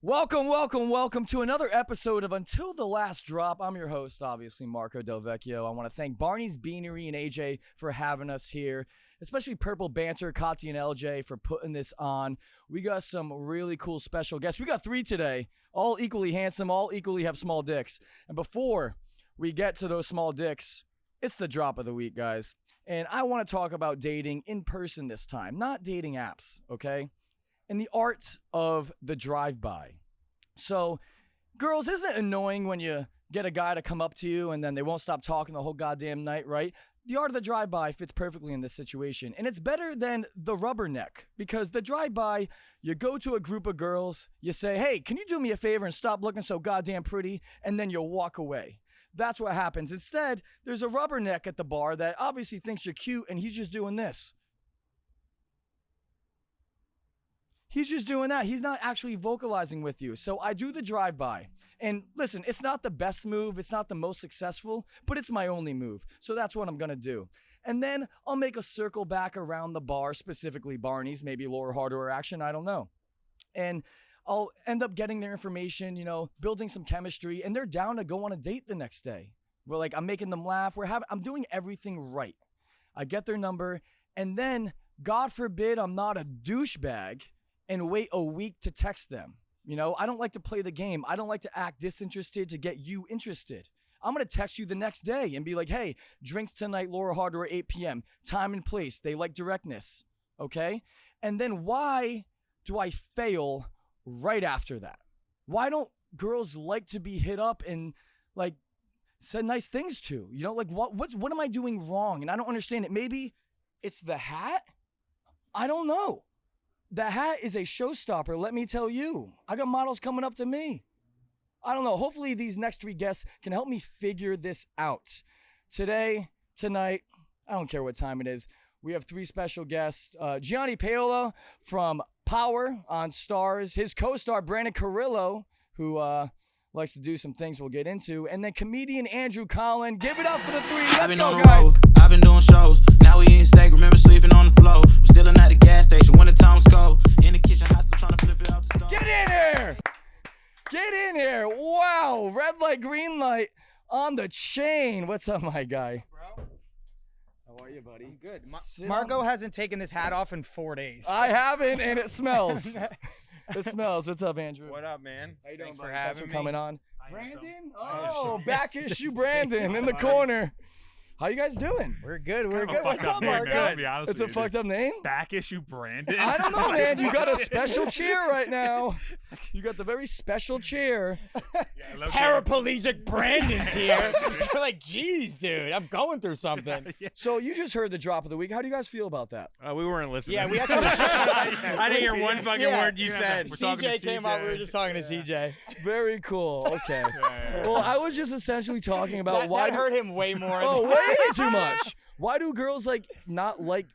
Welcome to another episode of Until the Last Drop. I'm your host, obviously, Marco DelVecchio. I want to thank Barney's Beanery and AJ for having us here, especially Purple Banter, Kati and LJ for putting this on. We got some really cool special guests. We got 3 today, all equally handsome, all equally have small dicks. And before we get to those small dicks, it's the drop of the week, guys. And I want to talk about dating in person this time, not dating apps, okay? And the art of the drive-by. So, girls, isn't it annoying when you get a guy to come up to you and then they won't stop talking the whole goddamn night, right? The art of the drive-by fits perfectly in this situation. And it's better than the rubberneck, because the drive-by, you go to a group of girls, you say, hey, can you do me a favor and stop looking so goddamn pretty? And then you walk away. That's what happens. Instead, there's a rubberneck at the bar that obviously thinks you're cute, and he's just doing this. He's just doing that. He's not actually vocalizing with you. So I do the drive-by. And listen, it's not the best move. It's not the most successful, but it's my only move. So that's what I'm going to do. And then I'll make a circle back around the bar, specifically Barney's, maybe lower hardware action, I don't know. And I'll end up getting their information, you know, building some chemistry, and they're down to go on a date the next day. We're like, I'm making them laugh. I'm doing everything right. I get their number, and then, God forbid, I'm not a douchebag and wait a week to text them. You know, I don't like to play the game. I don't like to act disinterested to get you interested. I'm going to text you the next day and be like, hey, drinks tonight, Laura Hardware, 8 p.m., time and place. They like directness, okay? And then why do I fail right after that? Why don't girls like to be hit up and, like, said nice things to? You know, like, what am I doing wrong? And I don't understand it. Maybe it's the hat? I don't know. The hat is a showstopper, let me tell you. I got models coming up to me. I don't know. Hopefully these next 3 guests can help me figure this out. Today, tonight, I don't care what time it is, we have 3 special guests. Gianni Paolo from Power on Stars. His co-star, Brand Carrillo, who likes to do some things we'll get into. And then comedian Andrew Collin. Give it up for the 3. Let's go, guys. I've been doing shows. Now we eating steak. Remember sleeping on the floor. We're still at the gas station when the time was cold. In the kitchen, hot still trying to flip it out the stove. Get in here! Get in here! Wow! Red light, green light on the chain. What's up, my guy? Bro, How are you, buddy? I'm good. Marco hasn't taken this hat off in 4 days. I haven't, and it smells. It smells. What's up, Andrew? What up, man? How you doing, Thanks buddy? for having Thanks for me. coming on. Brandon? Oh, back issue Brandon in the corner. How you guys doing? We're good. We're Kind of good. a What's fucked up up, name, Marco? man, to be honest It's a with you, fucked up name? Back issue Brandon. I don't know, man. You got a special chair right now. You got the very special chair. Yeah, Paraplegic Brandon's here. You're like, geez, dude, I'm going through something. So you just heard the drop of the week. How do you guys feel about that? We weren't listening. Yeah, we actually. I didn't hear one fucking word you said. We're talking to CJ came out. We were CJ. just talking to CJ. Very cool. Okay. Well, I was just essentially talking about That, why. that hurt him way more. Oh, way too much. Why do girls not like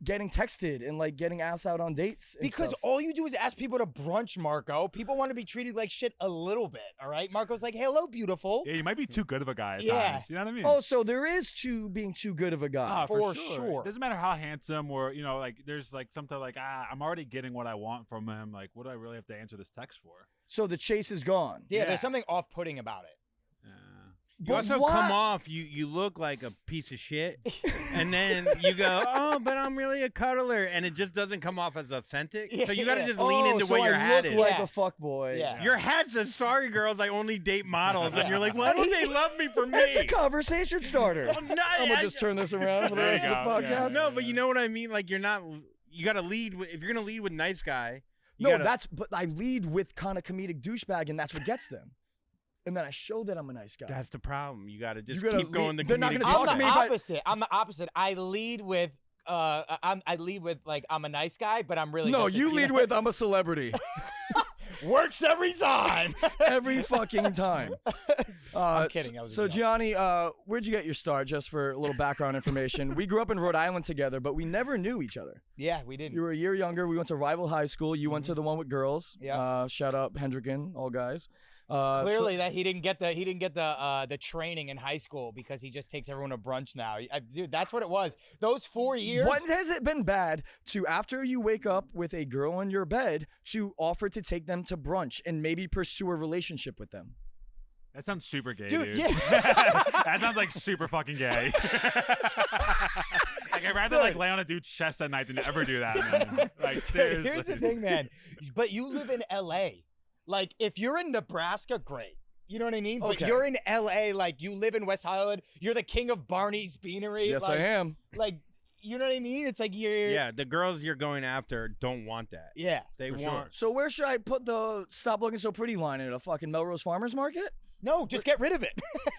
getting texted and like getting asked out on dates? And Because stuff? all you do is ask people to brunch, Marco. People want to be treated like shit a little bit, all right? Marco's like, hello, beautiful. Yeah, you might be too good of a guy at Yeah. times. You know what I mean? Oh, so there is being too good of a guy. Ah, for sure. sure. Doesn't matter how handsome or, you know, like there's like something like, I'm already getting what I want from him. Like, what do I really have to answer this text for? So the chase is gone. Yeah, Yeah. there's something off-putting about it. You But also why- come off, you look like a piece of shit, and then you go, oh, but I'm really a cuddler, and it just doesn't come off as authentic. So you got to just lean into so what your I hat look is. like Yeah. a fuckboy. Yeah. Your hat says, sorry, girls, I only date models, and you're like, why don't they love me for me? It's a conversation starter. Well, no, I'm gonna just turn this around for the There you rest of the go. Yeah. podcast. No, but you know what I mean? Like, you're not, you got to lead, if you're going to lead with nice guy. You No, gotta, but I lead with kind of comedic douchebag, and that's what gets them. And then I show that I'm a nice guy. That's the problem. You got to just You gotta keep going the they're not comedic gonna talk I'm to the me if I- opposite. I'm the opposite. I lead with like I'm a nice guy, but I'm really No, just a- you lead know? with I'm a celebrity. Works every time. Every fucking time. I'm kidding. That was a So joke. Gianni, where'd you get your start? Just for a little background information, we grew up in Rhode Island together, but we never knew each other. Yeah, we didn't. You were a year younger. We went to rival high school. You went to the one with girls. Yeah. Shout out Hendricken, all guys. Clearly, that he didn't get the training in high school because he just takes everyone to brunch now. Dude, that's what it was. Those 4 years. What has it been bad to, after you wake up with a girl in your bed, to offer to take them to brunch and maybe pursue a relationship with them? That sounds super gay, Dude, dude. yeah. That sounds like super fucking gay. Like, I'd rather like lay on a dude's chest at night than ever do that, man. Like, seriously. Here's the thing, man. But you live in LA. Like, if you're in Nebraska, great. You know what I mean? But Okay. you're in LA, like, you live in West Hollywood. You're the king of Barney's Beanery. Yes, like, I am. Like, you know what I mean? It's like you're. Yeah, the girls you're going after don't want that. Yeah. They For want. So where should I put the "Stop Looking So Pretty" line at a fucking Melrose Farmers Market? No, just get rid of it.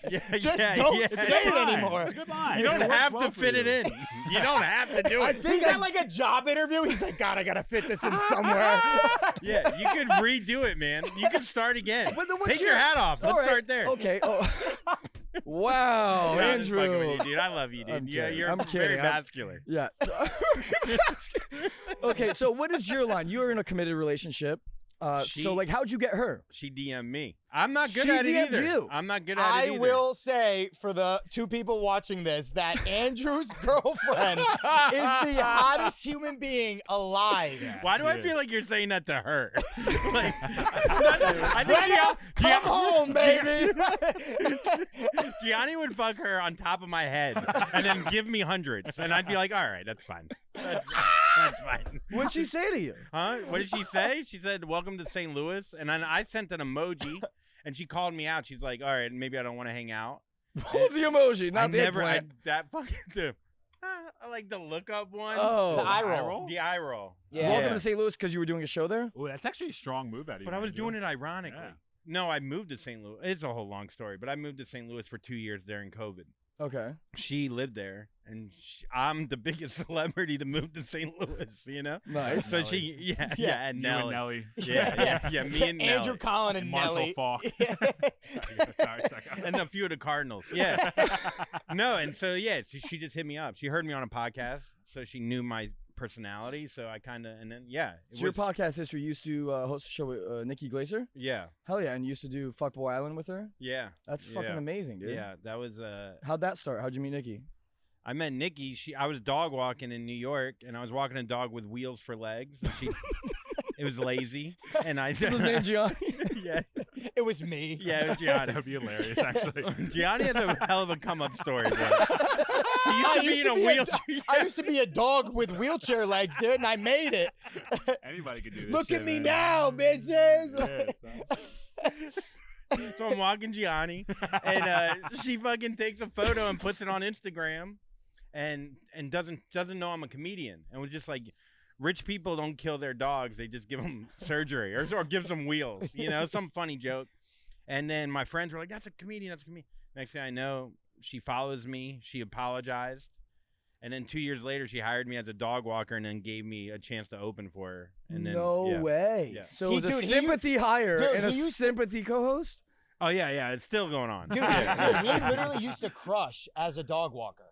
Yeah, Just yeah, don't yeah. say it Fine. anymore. It's a good line. You don't It works have well to for fit it you. in. You don't have to do I it. think at like a job interview, he's like, God, I gotta fit this in somewhere. Yeah, you could redo it, man. You could start again. But then what's Take your hat off. All Let's right. start there. Okay. Oh. Wow, Yeah, I'm just fucking Andrew. with you, dude. I love you, dude. I'm Yeah, kidding. you're I'm very kidding. vascular. Yeah. Okay, so what is your line? You are in a committed relationship. So like, how'd you get her? She DM'd me. I'm not good She at it DM'd either. you. I'm not good at it I either. will say for the 2 people watching this that Andrew's girlfriend is the hottest human being alive. Why do I feel like you're saying that to her? Like, I think Come home, baby. Gianni would fuck her on top of my head and then give me hundreds, and I'd be like, all right, that's fine. That's fine. What'd she say to you? Huh? What did she say? She said, "Welcome to St. Louis," and then I sent an emoji, and she called me out. She's like, "All right, maybe I don't want to hang out." What's the emoji? Not the I eggplant. that fucking dude. I like the look up one. Oh. The eye roll. The eye roll. Yeah. Welcome to St. Louis because you were doing a show there? Ooh, that's actually a strong move out of you. But I was Andrew. doing it ironically. Yeah. No, I moved to St. Louis. It's a whole long story, but I moved to St. Louis for 2 years during COVID. Okay. She lived there, and I'm the biggest celebrity to move to St. Louis, you know? Nice. So she, and You and Nelly. Nelly. Yeah, me and Andrew Nelly. Collin and Marshall Nelly. Falk. Sorry. And a few of the Cardinals. Yeah. No, and so, yeah, she just hit me up. She heard me on a podcast, so she knew my personality, so I kind of, and then, yeah. So your podcast history used to host a show with Nikki Glaser? Yeah, Hell yeah, and you used to do Fuckboy Island with her? yeah. That's fucking Yeah. amazing, dude. Yeah, that was, How'd that start? How'd you meet Nikki? I met Nikki. I was dog walking in New York, and I was walking a dog with wheels for legs. And it was lazy, and I. What's his name, Gianni? Yeah, It was me. yeah, it was That Gianni. would be hilarious, actually. Gianni has a hell of a come up story, bro. He used I to be in a wheelchair. I used to be a dog with wheelchair legs, dude, and I made it. Anybody could do this. Look shit, at me man. now, bitches. Yeah, son. So I'm walking Gianni, and she fucking takes a photo and puts it on Instagram, and doesn't know I'm a comedian, and was just like, rich people don't kill their dogs; they just give them surgery or give them wheels, you know, some funny joke. And then my friends were like, "That's a comedian. That's a comedian." Next thing I know, she follows me. She apologized, and then 2 years later, she hired me as a dog walker, and then gave me a chance to open for her. And then, No yeah. way. Yeah. So it was a Dude, he sympathy hire dude, and a he used- sympathy co-host? Oh yeah, it's still going on. Dude, Yeah. he literally used to crush as a dog walker.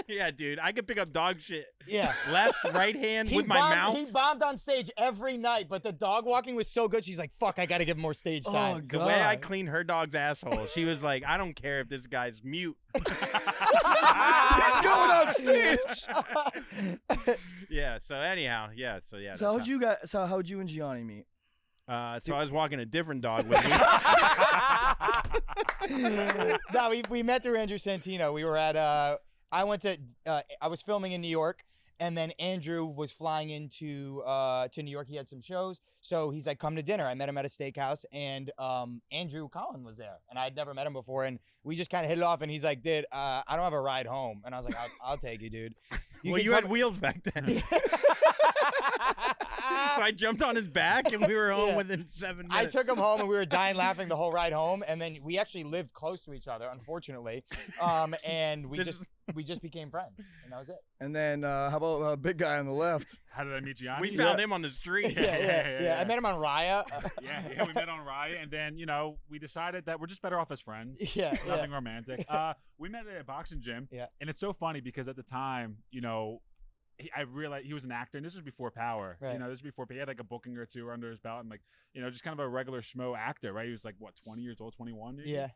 Yeah, dude, I could pick up dog shit. Yeah. Left, right hand with my mouth. He bombed on stage every night, but the dog walking was so good. She's like, "Fuck, I gotta give him more stage time." The way I cleaned her dog's asshole, she was like, "I don't care if this guy's mute." He's going on stage. Yeah. So anyhow, yeah. So yeah. So how'd you and Gianni meet? So I was walking a different dog with me. No, we met through Andrew Santino. We were at I was filming in New York, and then Andrew was flying into to New York. He had some shows, so he's like, "Come to dinner." I met him at a steakhouse, and Andrew Collin was there, and I'd never met him before, and we just kind of hit it off. And he's like, "Dude, I don't have a ride home," and I was like, "I'll take you, dude." Well, can you had come- wheels back then. I jumped on his back, and we were home Yeah. within 7 minutes. I took him home, and we were dying laughing the whole ride home. And then we actually lived close to each other, unfortunately. And we just became friends, and that was it. And then how about big guy on the left? How did I meet Gianni? We found him on the street. Yeah. I met him on Raya. yeah, we met on Raya, and then we decided that we're just better off as friends. Yeah, Nothing romantic. We met at a boxing gym. Yeah. And it's so funny because at the time, I realized he was an actor, and this was before Power. Right. This was before he had like a booking or two under his belt, and just kind of a regular schmo actor, right? He was like 20 years old, 21 maybe? Yeah.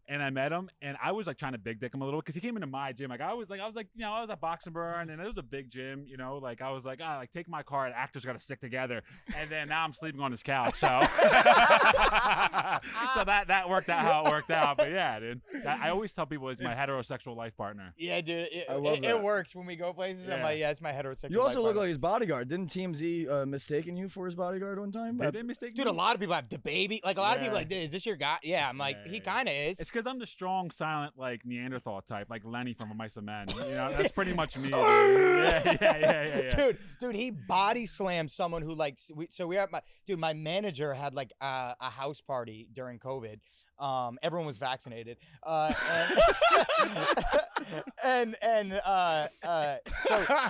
And I met him, and I was like trying to big dick him a little because he came into my gym. I was at Box and Burn, and it was a big gym. I was like, take my card. Actors got to stick together. And then now I'm sleeping on his couch. So, so that worked out how it worked out. But yeah, dude, I always tell people it's my heterosexual life partner. Yeah, dude. I love that. It works when we go places. I'm Yeah. like, yeah, it's my heterosexual. You also life look partner. like his bodyguard. Didn't TMZ mistaken you for his bodyguard one time? Did they mistake Dude, me? a lot of people have the baby. Like a lot of people Yeah. like, is this your guy? Yeah, I'm like, Yeah, he yeah. kind of is. It's because I'm the strong, silent, like Neanderthal type, like Lenny from A Mice and Men. That's pretty much me. Dude. Yeah. Dude, he body slammed someone who like. So we are my manager had like a house party during COVID. Everyone was vaccinated. So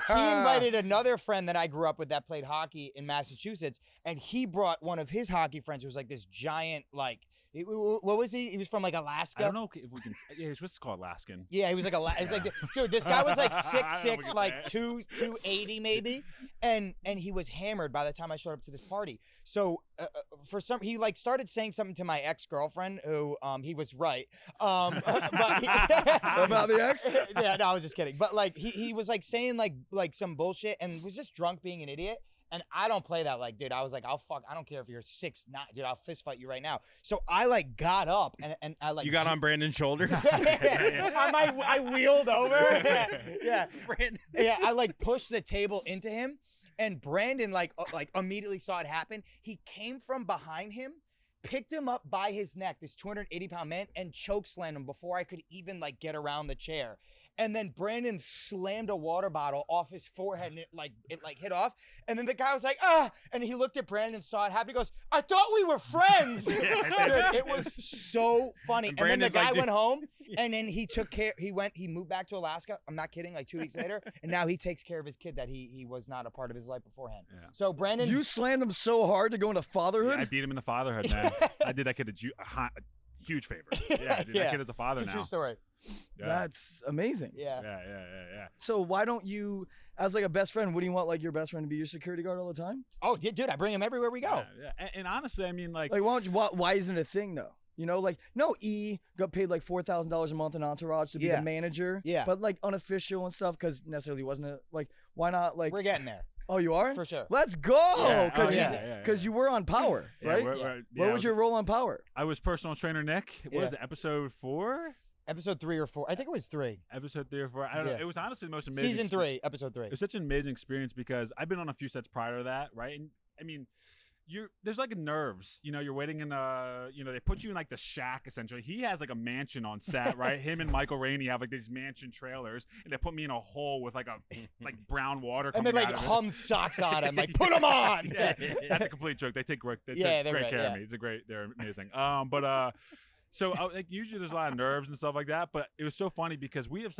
he invited another friend that I grew up with that played hockey in Massachusetts, and he brought one of his hockey friends who was like this giant what was he? He was from like Alaska. I don't know if we can. Yeah, he's supposed to call Alaskan. Yeah, he was like dude, this guy was like I don't know 6'6", what like you're 280 maybe, and he was hammered by the time I showed up to this party. So he like started saying something to my ex-girlfriend who he was right, but About the ex? Yeah, no, I was just kidding. But like he was like saying like some bullshit and was just drunk being an idiot. And I don't play that like, dude. I was like, I don't care if you're 6'9", dude. I'll fist fight you right now. So I like got up and I like. You got on Brandon's shoulder? I wheeled over. Yeah. Brandon. Yeah, I like pushed the table into him, and Brandon like immediately saw it happen. He came from behind him, picked him up by his neck, this 280-pound man, and choke slammed him before I could even like get around the chair. And then Brandon slammed a water bottle off his forehead, and it hit off. And then the guy was like, ah! And he looked at Brandon, saw it happen. He goes, I thought we were friends. Dude, it was so funny. And then the Brandon's guy like, went home, and then he took care. He moved back to Alaska. I'm not kidding. Like 2 weeks later, and now he takes care of his kid that he was not a part of his life beforehand. Yeah. So Brandon, You slammed him so hard to go into fatherhood? I beat him in the fatherhood, man. I did that kid a huge favor. Yeah, dude, that kid is a father it's a now. true story. Yeah. That's amazing. Yeah. Yeah. So why don't you, as like a best friend, wouldn't you want like your best friend to be your security guard all the time? Oh, dude, I bring him everywhere we go. Yeah. And honestly, I mean, like Like why isn't it a thing though? E got paid like $4,000 a month in Entourage to be Yeah. the manager. Yeah. But like unofficial and stuff because necessarily wasn't it like why not like We're getting there oh you are for sure. Let's go Yeah. because Oh, yeah. you were on Power right? What was your role on Power? I was personal trainer Nick. What Yeah. was it, episode 4? Episode 3 or 4. I think it was 3. Episode 3 or 4. I don't know. Yeah. It was honestly the most amazing. Season 3, episode 3. It was such an amazing experience because I've been on a few sets prior to that, right? And I mean, there's like nerves, you're waiting in they put you in like the shack essentially. He has like a mansion on set, right? Him and Michael Rainey have like these mansion trailers, and they put me in a hole with like brown water And coming then like out of it. hum socks on him, like put them on. Yeah, that's a complete joke. They take great care of me. They're amazing. So like usually there's a lot of nerves and stuff like that, but it was so funny because we have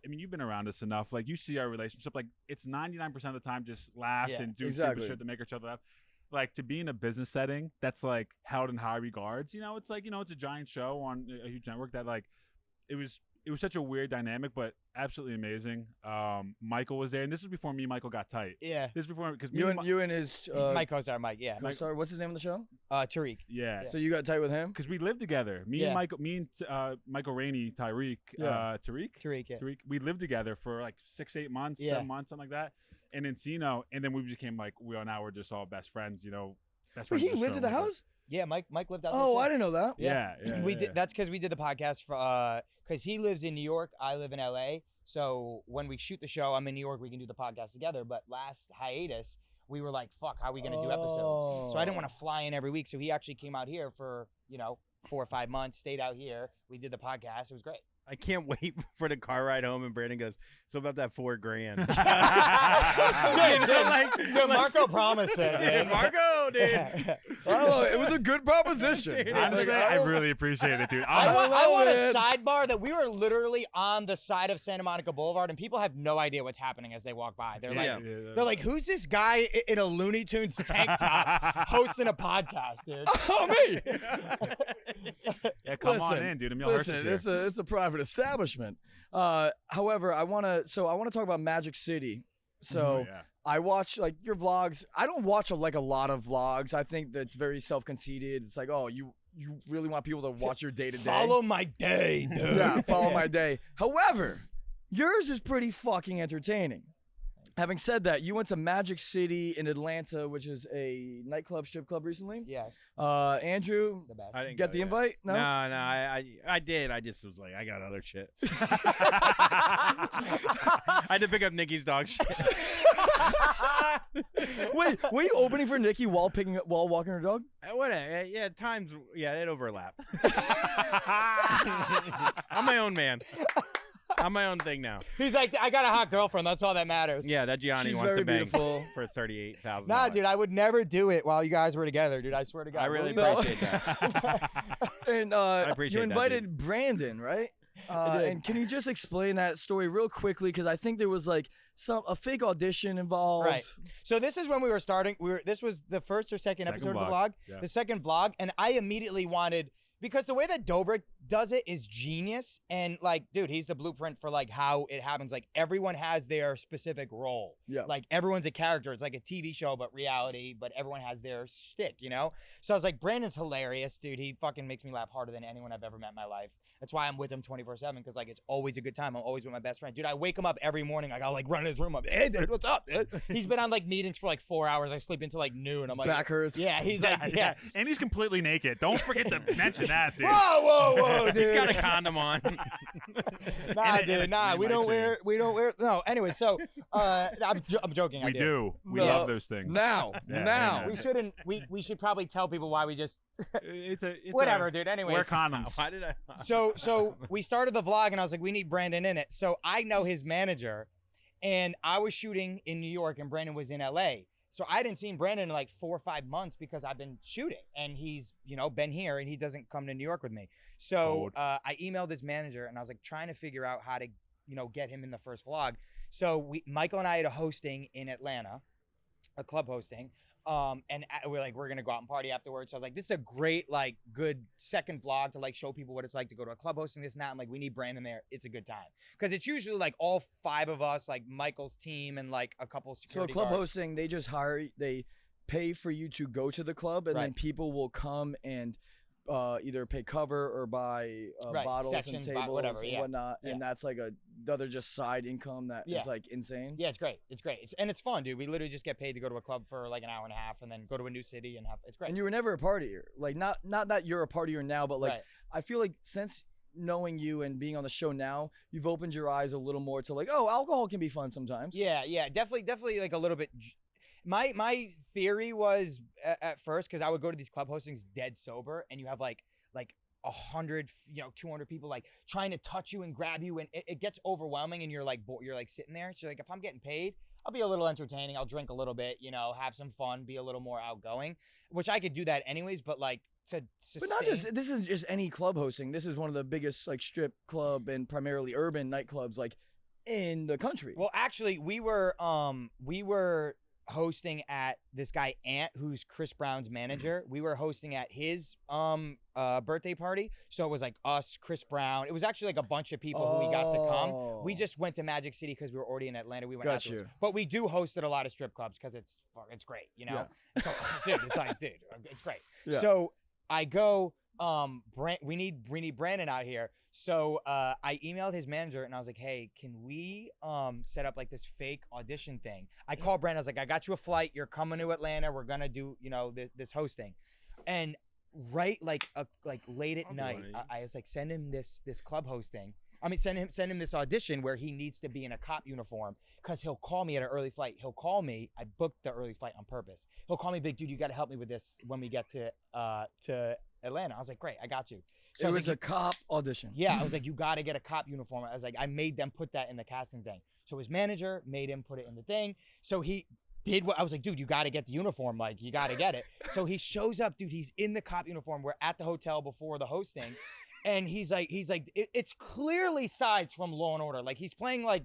you've been around us enough. Like you see our relationship, like it's 99% of the time just laughs and do stupid shit to make each other laugh. Like to be in a business setting that's like held in high regards, it's like, it's a giant show on a huge network that like, it was such a weird dynamic, but absolutely amazing. Michael was there, and this is before me and Michael got tight. Yeah. This is before because You and his my co-star, Mike. Yeah. co-star, what's his name on the show? Tariq. Yeah. So you got tight with him? Because we lived together. Me and Michael Rainey, Tariq, Tariq, yeah. Tariq. We lived together for like 6-8 months, 7 months, something like that. And Encino, and then we became like we're just all best friends, best Wait, friends. he lived at the house? Yeah, Mike lived out there. Oh, too. I didn't know that. Yeah. We did. That's because we did the podcast for because he lives in New York, I live in LA. So when we shoot the show, I'm in New York. We can do the podcast together. But last hiatus, we were like, "Fuck, how are we gonna do episodes?" So I didn't want to fly in every week. So he actually came out here for 4 or 5 months, stayed out here. We did the podcast. It was great. I can't wait for the car ride home. And Brandon goes, so about that $4,000. Dude, Marco promised it. Dude, Marco, dude. Oh, it was a good proposition. Honestly, I really appreciate it, dude. I I'm- want a it. sidebar that we were literally on the side of Santa Monica Boulevard, and people have no idea what's happening as they walk by. They're Yeah. they're like, who's this guy in a Looney Tunes tank top hosting a podcast, dude? Oh, me. yeah, come on Listen, in, dude. Emil Hirsch is Listen, here. it's a private establishment. However, I want to talk about Magic City. So yeah. I watch like your vlogs. I don't watch a lot of vlogs. I think that's very self-conceited. It's like, oh, you really want people to watch your day to day. Follow my day, dude. Yeah, follow my day. However, yours is pretty fucking entertaining. Having said that, you went to Magic City in Atlanta, which is a nightclub, strip club recently. Yes, Andrew, the best. I didn't get go the yet. invite? No? No, I did. I just was like, I got other shit. I had to pick up Nikki's dog shit. Wait, were you opening for Nikki while walking her dog? Yeah, times. Yeah, it overlap. I'm my own man. I'm my own thing now. He's like, I got a hot girlfriend. That's all that matters. Yeah, that Gianni She's wants very to bang beautiful. for $38,000. Nah, dude, I would never do it while you guys were together, dude. I swear to God. I really No. appreciate that. And appreciate you that, invited Brandon, right? I did. And can you just explain that story real quickly? Because I think there was like a fake audition involved. Right. So this is when we were starting. This was the first or second episode of the vlog. Yeah. The second vlog, and I immediately wanted, because the way that Dobrik does it is genius, and like, dude, he's the blueprint for like how it happens. Like, everyone has their specific role. Yeah. Like, everyone's a character. It's like a TV show, but reality. But everyone has their shtick, you know. So I was like, Brandon's hilarious, dude. He fucking makes me laugh harder than anyone I've ever met in my life. That's why I'm with him 24/7, because like it's always a good time. I'm always with my best friend, dude. I wake him up every morning. Like, I'll like run in his room. I'm, hey, dude, what's up, dude? He's been on like meetings for like 4 hours. I sleep until like noon. I'm like, Back hurts. yeah. He's like, yeah. And he's completely naked. Don't forget to mention that, dude. Whoa, He's dude. got a condom on. Nah, and a dude, nah. green We don't light wear. No. Anyway, so I'm joking. I We do. We No. love those things. Now. Yeah. We shouldn't. We should probably tell people why we just It's whatever, dude. Anyways, Wear condoms. Why did I? So we started the vlog, and I was like, we need Brandon in it. So I know his manager, and I was shooting in New York, and Brandon was in LA. So I hadn't seen Brandon in like 4 or 5 months because I've been shooting, and he's been here, and he doesn't come to New York with me. So I emailed his manager, and I was like trying to figure out how to get him in the first vlog. So Michael and I had a hosting in Atlanta, a club hosting. And we're gonna go out and party afterwards. So I was like, this is a great, like, good second vlog to like show people what it's like to go to a club hosting, this and that. I'm like, we need Brandon there. It's a good time. Because it's usually like all 5 of us, like Michael's team and like a couple security So club guards. hosting, they pay for you to go to the club, and then Right. people will come and either pay cover or buy Right, bottles sections, and tables whatever, and yeah. whatnot. And that's like another just side income that is Yeah. like insane. Yeah, it's great. It's great. It's fun, dude. We literally just get paid to go to a club for like an hour and a half and then go to a new city and have, it's great. And you were never a partier. Like not that you're a partier now, but like Right. I feel like since knowing you and being on the show now, you've opened your eyes a little more to like, oh, alcohol can be fun sometimes. Yeah, definitely like a little bit. My theory was at first, because I would go to these club hostings dead sober, and you have like 100, 200 people like trying to touch you and grab you, and it gets overwhelming, and you're like sitting there. So like, if I'm getting paid, I'll be a little entertaining. I'll drink a little bit, have some fun, be a little more outgoing, which I could do that anyways. But like to sustain. But not just this isn't just any club hosting. This is one of the biggest like strip club and primarily urban nightclubs like in the country. Well, actually, we were hosting at this guy Ant, who's Chris Brown's manager. We were hosting at his birthday party, so it was like us, Chris Brown. It was actually like a bunch of people who we got to come. We just went to Magic City because we were already in Atlanta. We went Got afterwards. you. But we do host at a lot of strip clubs because it's great, Yeah. So, dude, it's great. Yeah. So I go, we need Brandon out here. So I emailed his manager, and I was like, hey, can we set up like this fake audition thing? I called Brandon. I was like, I got you a flight. You're coming to Atlanta. We're gonna do this hosting. And right like late at night, I was like, send him this club hosting. I mean, send him this audition where he needs to be in a cop uniform, because he'll call me at an early flight. He'll call me. I booked the early flight on purpose. He'll call me, big dude, you got to help me with this when we get to Atlanta. I was like, great, I got you. it So I was like, a cop audition. yeah, I was like, you got to get a cop uniform. I was like, I made them put that in the casting thing. So his manager made him put it in the thing. So he did what I was like, dude, you got to get the uniform. Like, you got to get it. So he shows up, dude. He's in the cop uniform. We're at the hotel before the hosting. And he's like, it's clearly sides from Law and Order. Like, he's playing like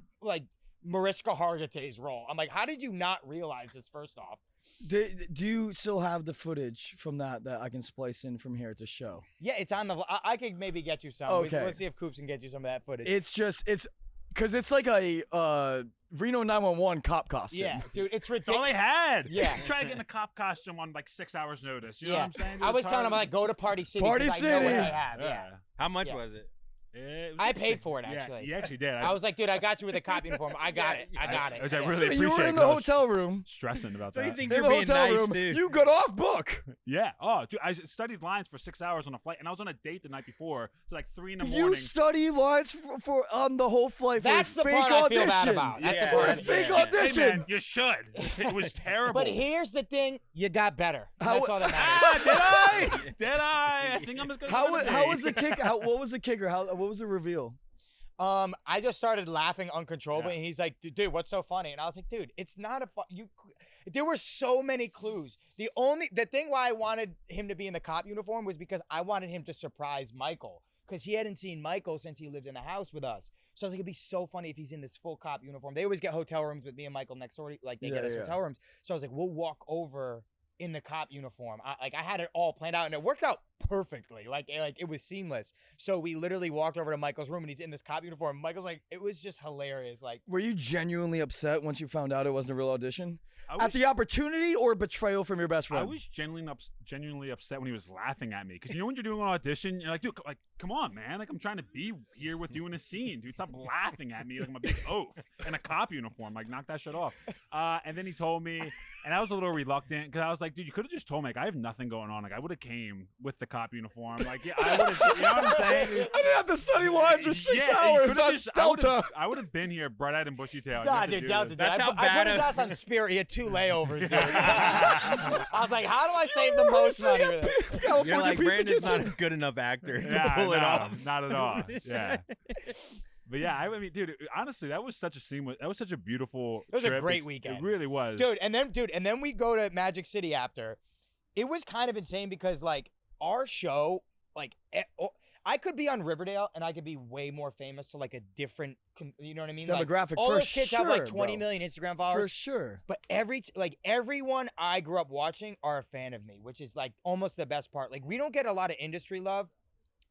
Mariska Hargitay's role. I'm like, how did you not realize this first off? Do you still have the footage from that I can splice in from here to show? Yeah, it's on the. I could maybe get you some. Okay. Let's see if Coops can get you some of that footage. It's because it's like a Reno 911 cop costume. Yeah, dude, it's That's all ridiculous. they had. Yeah. Try to get in a cop costume on like 6 hours notice. You know Yeah, what I'm saying? I was telling him like, go to Party City. Party 'cause I know what City. I have. Yeah. How much Yeah. was it? It was I like paid six- for it, yeah, actually. you actually did. I was like, dude, I got you with a cop uniform. I got it. I got it. Which I Yeah. really So you were appreciate in the 'cause I was hotel room. stressing about So that. you think In you're the being hotel nice, room, dude? you got off book. Yeah. Oh, dude, I studied lines for 6 hours on a flight, and I was on a date the night before, so like 3 in the You morning. study lines for on the whole flight for That's a the fake part audition. I feel bad about. That's Yeah. the For part. a fake Yeah. Hey audition. man, you should. It was terrible. But here's the thing: you got better. How- That's all that Ah, matters. did I? Did I? I think I'm just gonna. How go to how the was the kick? What was the kicker? What was the reveal? I just started laughing uncontrollably, Yeah. and he's like, "Dude, what's so funny?" And I was like, "Dude, it's not a you." There were so many clues. The thing why I wanted him to be in the cop uniform was because I wanted him to surprise Michael, because he hadn't seen Michael since he lived in the house with us. So I was like, it'd be so funny if he's in this full cop uniform. They always get hotel rooms with me and Michael next door. Like they get us hotel rooms. So I was like, we'll walk over in the cop uniform. I had it all planned out, and it worked out perfectly. Like it was seamless. So we literally walked over to Michael's room, and he's in this cop uniform. Michael's like, it was just hilarious. Like, Were you genuinely upset once you found out it wasn't a real audition? I At was- the opportunity or betrayal from your best friend? I was genuinely upset when he was laughing at me, because you know when you're doing an audition, you're like, dude, like, come on, man, like I'm trying to be here with you in a scene, dude. Stop laughing at me like I'm a big oaf in a cop uniform. Like, knock that shit off. And then he told me, and I was a little reluctant because I was like, dude, you could have just told me. Like, I have nothing going on. Like, I would have came with the cop uniform. Like, yeah, I would have. You know what I'm saying? I didn't have to study lines for 6 Yeah, you hours coulda on just- Delta. I would have been here, bright-eyed and bushy-tailed. nah, Nothing to dude, do Delta with did. it. That's how I put bad his a- ass on Spirit. He had 2 layovers, dude. I was like, how do I save the most money? with it? California You're like, Pizza Brandon's Kitchen. not a good enough actor to Yeah, pull it no, off. not at all. Yeah. But yeah, I mean, dude, honestly, that was such a beautiful It was a trip. great It weekend. really was. Dude, and then we go to Magic City after. It was kind of insane because like our show, like I could be on Riverdale and I could be way more famous to like a different, you know what I mean? Like, Demographic, all for those kids have like sure, 20 bro. million Instagram For followers. sure. But everyone I grew up watching are a fan of me, which is like almost the best part. Like we don't get a lot of industry love.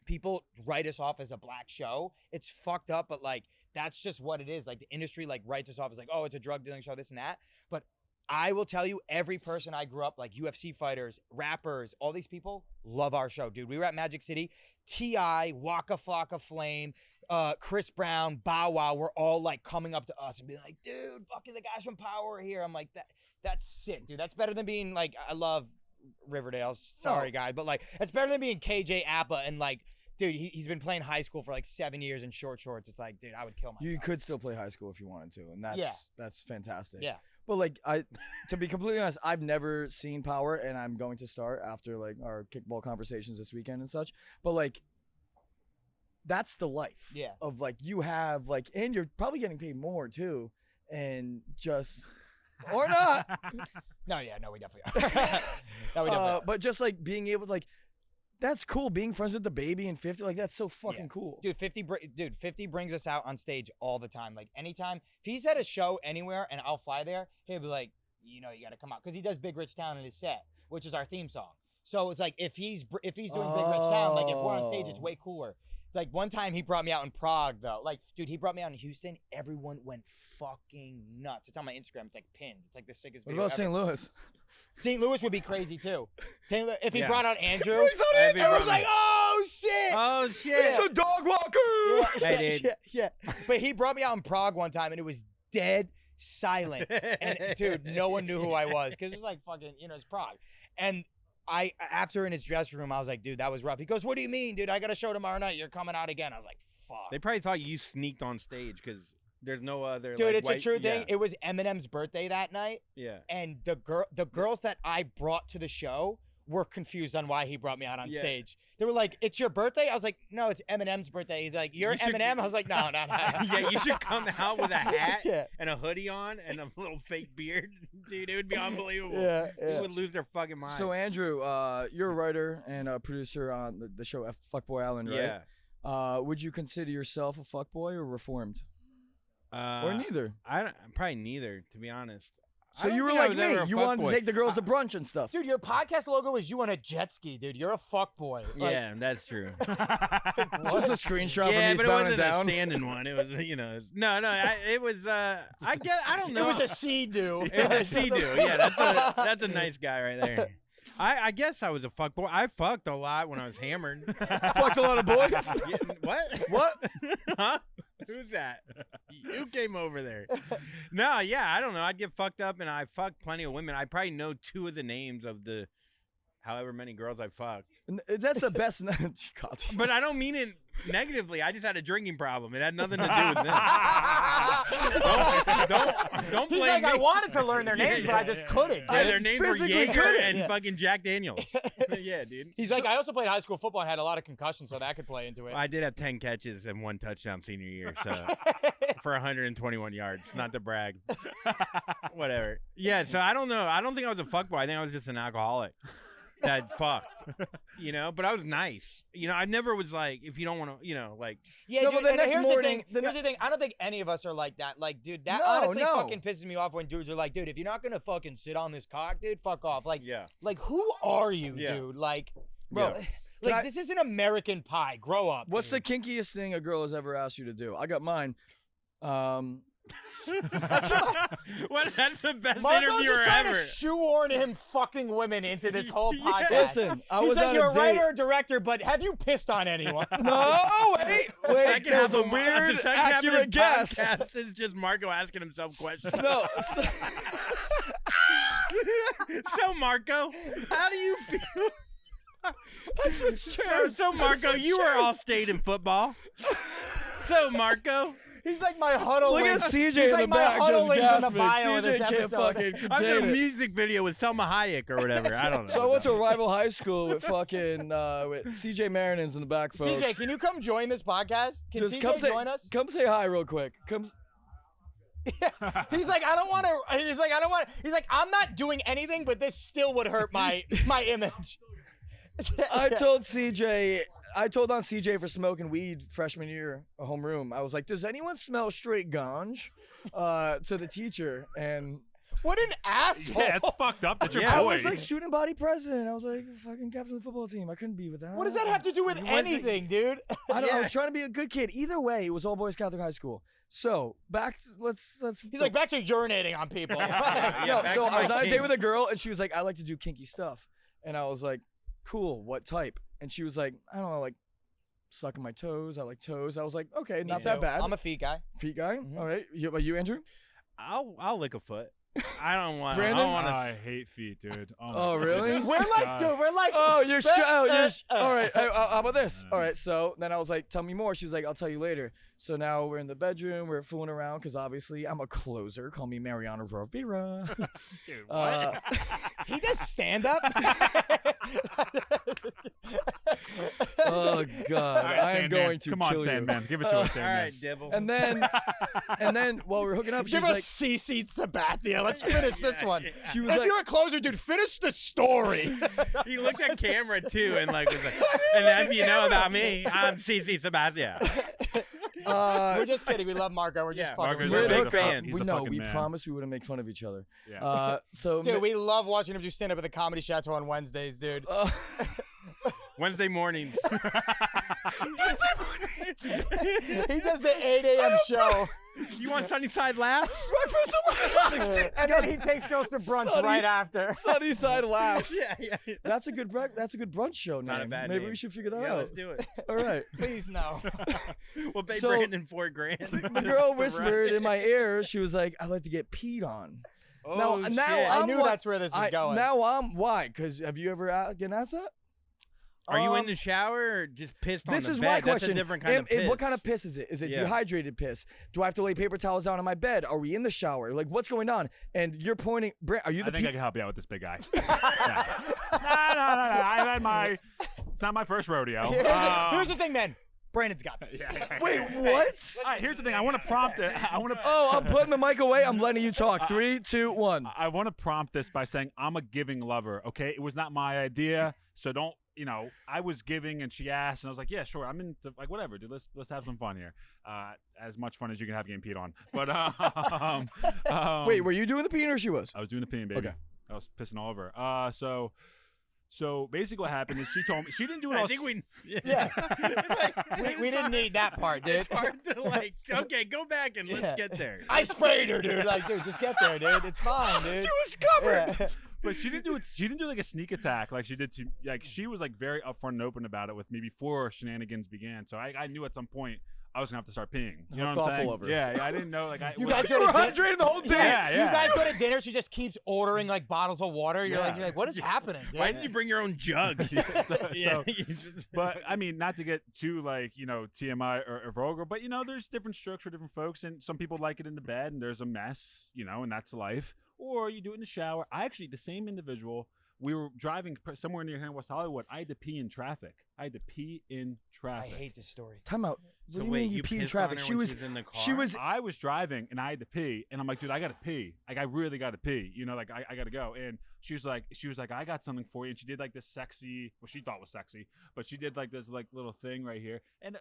People write us off as a black show. It's fucked up, but like that's just what it is. Like the industry like writes us off as like, oh, it's a drug dealing show, this and that. But I will tell you, every person I grew up, like UFC fighters, rappers, all these people love our show, dude. We were at Magic City. T.I., Waka Flocka Flame, Chris Brown, Bow Wow were all like coming up to us and being like, dude, fucking the guys from Power are here. I'm like, that's sick, dude. That's better than being like, I love Riverdale. Sorry, guys. But like, it's better than being KJ Appa and like, dude, he's been playing high school for like 7 years in short shorts. It's like, dude, I would kill myself. You could still play high school if you wanted to, and that's fantastic. Yeah. But like to be completely honest, I've never seen Power, and I'm going to start after like our kickball conversations this weekend and such. But like, that's the life. Yeah. Of like you have like, and you're probably getting paid more too, and just or not. No, we definitely are. No, we definitely are. But just like being able to like, that's cool. Being friends with the baby and 50, like that's so fucking cool. Dude, 50 brings us out on stage all the time. Like anytime, if he's at a show anywhere and I'll fly there, he'll be like, you know, you got to come out. Because he does Big Rich Town in his set, which is our theme song. So it's like, if he's doing Big Rich Town, like if we're on stage, it's way cooler. It's like one time he brought me out in Prague though. Like, dude, he brought me out in Houston. Everyone went fucking nuts. It's on my Instagram. It's like pinned. It's like the sickest What video about ever. St. Louis? St. Louis would be crazy too. If he Yeah. brought out Andrew, Brings out Andrew. I was like, oh shit. Oh shit! It's a dog walker. I did. Yeah. But he brought me out in Prague one time and it was dead silent. And dude, no one knew who I was because it was like fucking, you know, it's Prague. And after in his dressing room, I was like, dude, that was rough. He goes, what do you mean, dude? I got a show tomorrow night. You're coming out again. I was like, fuck. They probably thought you sneaked on stage because there's no other. Dude, like, it's white, a true thing. Yeah. It was Eminem's birthday that night. Yeah. And the girls that I brought to the show were confused on why he brought me out on Yeah. stage. They were like, "It's your birthday?" I was like, "No, it's Eminem's birthday." He's like, "You're You should- Eminem?" I was like, "No." Yeah, you should come out with a hat Yeah. and a hoodie on and a little fake beard. Dude, it would be unbelievable. Yeah, yeah. People would lose their fucking mind. So Andrew, you're a writer and a producer on the show Fuckboy Island, right? yeah. Would you consider yourself a fuckboy or reformed, Uh, or neither? Probably neither, to be honest. I So don't you were think I like was me. ever a You wanted to fuckboy. take the girls to brunch and stuff. Dude, your podcast logo is you on a jet ski, dude. You're a fuck boy. Like, Yeah, that's true. It's just a screenshot Yeah, from but it Eastbound wasn't and Down. a standing one. It was, no. It was. I don't know. It was a sea-doo. It was a sea-doo. Yeah, that's a nice guy right there. I guess I was a fuckboy. I fucked a lot when I was hammered. Fucked a lot of boys. Yeah, what? What? Huh? Who's that? Who came over there? No, yeah, I don't know. I'd get fucked up, and I fucked plenty of women. I probably know 2 of the names of the however many girls I fucked. That's the best. God. But I don't mean it negatively. I just had a drinking problem. It had nothing to do with this. Don't He's blame like, me. I wanted to learn their Yeah, names, but I just couldn't. Yeah, dude. their names were physically Jaeger couldn't. and Yeah. fucking Jack Daniels. Yeah, dude. He's like, I also played high school football and had a lot of concussions, so that could play into it. I did have 10 catches and 1 touchdown senior year, so for 121 yards. Not to brag. Whatever. Yeah, so I don't know. I don't think I was a fuckboy. I think I was just an alcoholic that fucked. But I was nice. I never was like, if you don't want to, like. Yeah, No, dude, but the and next here's morning- here's the thing. I don't think any of us are like that. Like, dude, that No, honestly no. fucking pisses me off when dudes are like, dude, if you're not gonna fucking sit on this cock, dude, fuck off. Like, Yeah. like who are you, Yeah. dude? Like, Bro, like can I- this isn't American Pie. Grow up. What's the dude. kinkiest thing a girl has ever asked you to do? I got mine. What? That's the best Marco's interviewer just trying ever. to shoehorn him fucking women into this whole Yeah. podcast. Listen, I He's was like, on you're a a date. writer, director, but have you pissed on anyone? No, wait. Second That was half a of the weird, second half of accurate this guess. podcast is just Marco asking himself questions. No. So Marco, how do you feel? I switched chairs. So Marco, I switched you were chairs. all state in football. So Marco, He's like my huddle. Look at links. CJ He's in like the my back huddle just links in the gasping. bio of CJ this can't episode. fucking I was in a contain it. music video with Selma Hayek or whatever. I don't know. So I went to a rival high school with fucking with CJ Marinins in the back, folks. CJ, can you come join this podcast? Can Just CJ come say, join us? come say hi real quick. Come. He's like, I don't want to. He's like, I don't want. He's like, I'm not doing anything, but this still would hurt my image. I told on CJ for smoking weed freshman year, a homeroom. I was like, does anyone smell straight ganj? To the teacher, and What an asshole! Yeah, it's fucked up. That's your Yeah. I boy. was like student body president. I was like fucking captain of the football team. I couldn't be with that. What does that have to do with anything, dude? I don't know. I was trying to be a good kid. Either way, it was all boys Catholic high school. So back. Let's. He's like, back to urinating on people. no. back So to I was my on a date king. with a girl, and she was like, I like to do kinky stuff, and I was like, cool. What type? And she was like, I don't know, like sucking my toes. I like toes. I was like, okay, not that bad. I'm a feet guy. Feet guy. All right. About you, Andrew? I'll lick a foot. I don't want. Brandon? I don't want I to. hate feet, dude. Oh, really? We're like, God. dude, we're like. Oh, you're all uh, right. How about this? All right. So then I was like, tell me more. She was like, I'll tell you later. So now we're in the bedroom. We're fooling around because obviously I'm a closer. Call me Mariano Rivera. Dude, what? He does stand up. Oh God, All right, I am Sandman. going to Come on, kill you. Sandman. Give it to us, All Sandman. right, Dibble. And then while we were hooking up, she Give was us like, CC Sabathia. Let's finish this one. she was If like, you're a closer, dude, finish the story. He looked at camera too and like was like, and if you know about me, I'm CC Sabathia. We're just kidding. We love Marco. We're just Yeah, fucking. Marco's with We're a him. big big fans. He's we a know. fucking We man. promised we wouldn't make fun of each other. Yeah. So Dude, we love watching him do stand up at the Comedy Chateau on Wednesdays, dude. Wednesday mornings. He does the 8 a.m. show. You want Sunnyside Laughs? And then he takes girls to brunch right after. Sunnyside Laughs. Yeah. That's a good brunch show name. Not a bad Maybe name. we should figure that Yeah, out. let's do it. All right. Please no. We'll pay So- Brandon $4,000. The girl whispered in my ear. She was like, "I like to get peed on." Oh, now shit. I I'm knew wa- that's where this was going. Now I'm why? Because have you ever getting asked that? Are you in the shower or just pissed on This the is bed? my That's question. a different kind of piss. What kind of piss is it? Is it Yeah. dehydrated piss? Do I have to lay paper towels down on my bed? Are we in the shower? Like, what's going on? And you're pointing. Are you I the? think I pe- can help you out with this big guy. Yeah. I've had my. It's not my first rodeo. Here's the thing, man. Brandon's got this. Wait, what? All right, here's the thing. I want to prompt it. Oh, I'm putting the mic away. I'm letting you talk. 3, 2, 1. I want to prompt this by saying I'm a giving lover. Okay, it was not my idea, so don't. I was giving, and she asked, and I was like, yeah, sure. I'm into like whatever, dude. Let's have some fun here. As much fun as you can have getting peed on. But Wait, were you doing the peeing or she was? I was doing the peeing, baby. Okay. I was pissing all over. So basically what happened is she told me she didn't do it all. I think we. Yeah. we didn't need that part, dude. It's hard to okay, go back and let's get there. I sprayed her, dude. Like, dude, just get there, dude. It's fine, dude. She was covered. Yeah. But she didn't do it. She didn't do like a sneak attack like she did to. Like she was like very upfront and open about it with me before shenanigans began. So I knew at some point I was gonna have to start peeing. You know what I'm thoughtful saying? of her. Yeah, I didn't know. Like You guys You go were to hydrating the whole day. Yeah. You guys go to dinner. She just keeps ordering like bottles of water. You're like, what is happening? Dude? Why did you bring your own jug? So, but I mean, not to get too like TMI or vulgar, but there's different strokes for different folks, and some people like it in the bed, and there's a mess, and that's life. Or you do it in the shower. I actually, the same individual, we were driving somewhere near here in West Hollywood. I had to pee in traffic. I hate this story. Time out. So What do you wait, mean you pee in pissed traffic? on her She when was in the car? she was I was driving and I had to pee, and I'm like, dude, I gotta pee. Like, I really gotta pee. I gotta go. And she was like, I got something for you. And she did like this sexy, what she thought was sexy, but she did like this like little thing right here. And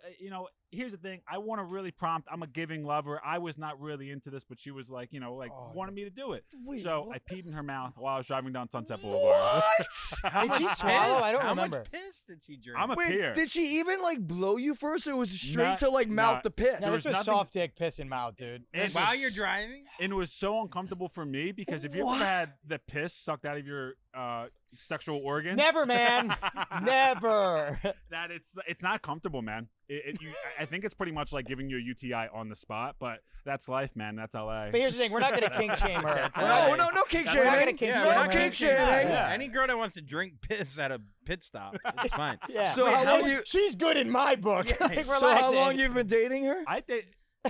here's the thing. I want to really prompt. I'm a giving lover. I was not really into this, but she was like, wanted me to do it. Wait, so what? I peed in her mouth while I was driving down Sunset Boulevard. Did she swallow? I don't How remember. much piss did she drink? I'm a peer. Did she even like blow you first, or was it straight Not- to like mouth not- the piss? No, There this was was nothing- soft dick pissing mouth, dude. And While you're driving? And it was so uncomfortable for me because if you ever had the piss sucked out of your sexual organ, Never, man. Never. that it's not comfortable, man. I think it's pretty much like giving you a UTI on the spot, but that's life, man. That's LA. But here's the thing: we're not gonna kink shame her. No kink We're not gonna shaming. kink No shame her. kink shaming. Yeah. Any girl that wants to drink piss at a pit stop, it's fine. Yeah. So how long you? She's good in my book. Like, So how relax, long Andy. you've been dating her?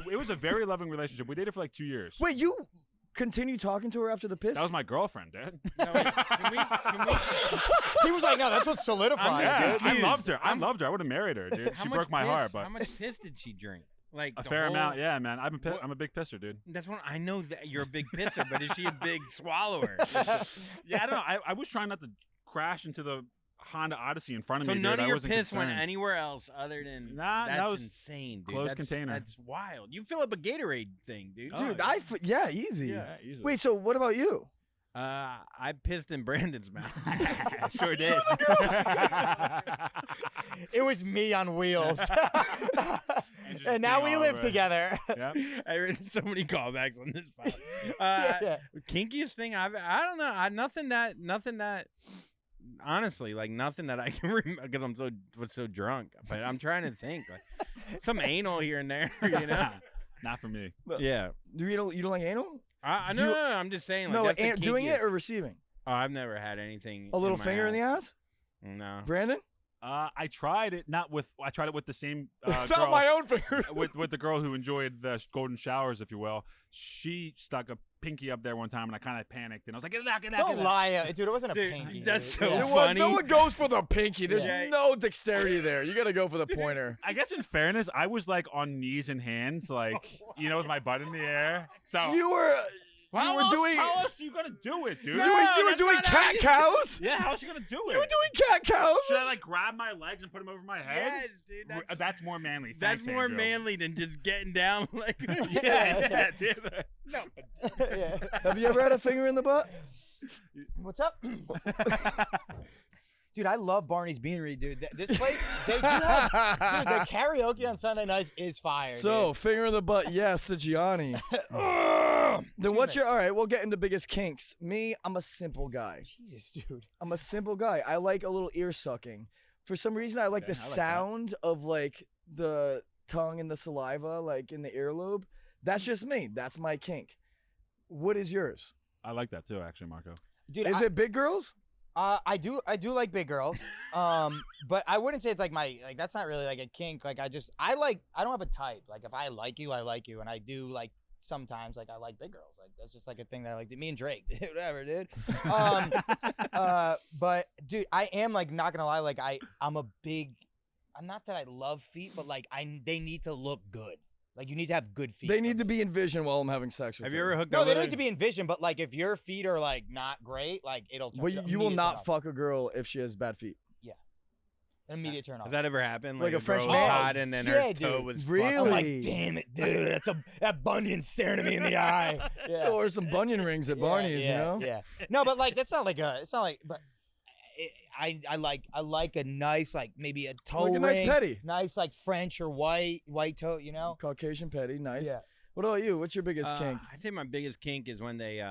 It was a very loving relationship. We dated for like 2 years. Wait, you continue talking to her after the piss? That was my girlfriend, dude. No, wait, can we He was like, no, that's what solidifies, Yeah, dude. I loved her. I would have married her, dude. how She much broke my piss- heart, but how much piss did she drink? Like a the fair whole- amount. Yeah, man. I'm What- a big pisser, dude. That's what I know that you're a big pisser, but is she a big swallower? Yeah, I don't know. I was trying not to crash into the Honda Odyssey in front of So me, none dude. of I your wasn't piss went concerned. anywhere else other than Nah, that's that was insane, dude. closed That's, container. That's wild. You fill up a Gatorade thing, dude. Oh, Dude, yeah. yeah, easy. Yeah, easily. Wait, so what about you? I pissed in Brandon's mouth. I sure did. It was me on wheels. And now we live together. Yep. I read so many callbacks on this pod. Yeah. Kinkiest thing I don't know. Nothing that honestly, like nothing that I can remember because was so drunk. But I'm trying to think, like some anal here and there, you know. Not for me. Yeah. You don't like anal? I Do you- no, I'm just saying. Like, No, that's the doing it kinkiest. or receiving? Oh, I've never had anything. A little my finger in the ass? No. Brandon? I tried it I tried it with the same It's girl, not my own finger. with the girl who enjoyed the golden showers, if you will. She stuck a pinky up there one time, and I kind of panicked, and I was like, "Get it out, get it out!" Don't lie, dude. It wasn't a Dude, pinky. that's dude. so Yeah. funny. No one goes for the pinky. There's Yeah. no dexterity there. You got to go for the pointer. I guess in fairness, I was like on knees and hands, like with my butt in the air. So You were doing. How else are you gonna do it, dude? You were that's doing not how cat you- cows. Yeah, how's she gonna do it? You were doing cat cows. Should I like grab my legs and put them over my head? Yes, dude. That's more manly. That's Thanks, more Andrew. manly than just getting down like. Yeah, dude. No. Yeah. Have you ever had a finger in the butt? What's up? Dude, I love Barney's Beanery, dude. This place, they do have, dude, the karaoke on Sunday nights is fire. So, finger in the butt, yes, to Gianni. Then what's your, all right, we'll get into biggest kinks. Me, I'm a simple guy. dude. Jesus, dude. I'm a simple guy. I like a little ear sucking. For some reason, I like Okay, the I like that. sound of like the tongue and the saliva, like in the earlobe. That's just me. That's my kink. What is yours? I like that too, actually, Marco. Dude, Is it big girls? I do like big girls. But I wouldn't say it's like that's not really like a kink. Like I don't have a type. Like if I like you, and I do like sometimes like I like big girls. Like that's just like a thing that I like. Me and Drake, whatever, dude. But dude, I am like not gonna lie. Like I'm not that I love feet, but like they need to look good. Like you need to have good feet. They need to be in vision while I'm having sex with Have you ever hooked up? No, they with don't a- need to be in vision, but like if your feet are like not great, like it'll. Well, you will not fuck a girl if she has bad feet. An immediate turn off. Has that ever happened? Like a girl French was man? hot and then Yeah, her toe dude. was Really? I'm like, damn it, dude. That Bunyan staring at me in the eye. Yeah. Or some bunion rings at Barney's, you know? Yeah. No, but like that's not like it's not like, but I like a nice like maybe a toe Like a ring, nice petty. nice like French or white toe, you know. Caucasian petty, nice. Yeah. What about you? What's your biggest kink? I'd say my biggest kink is when they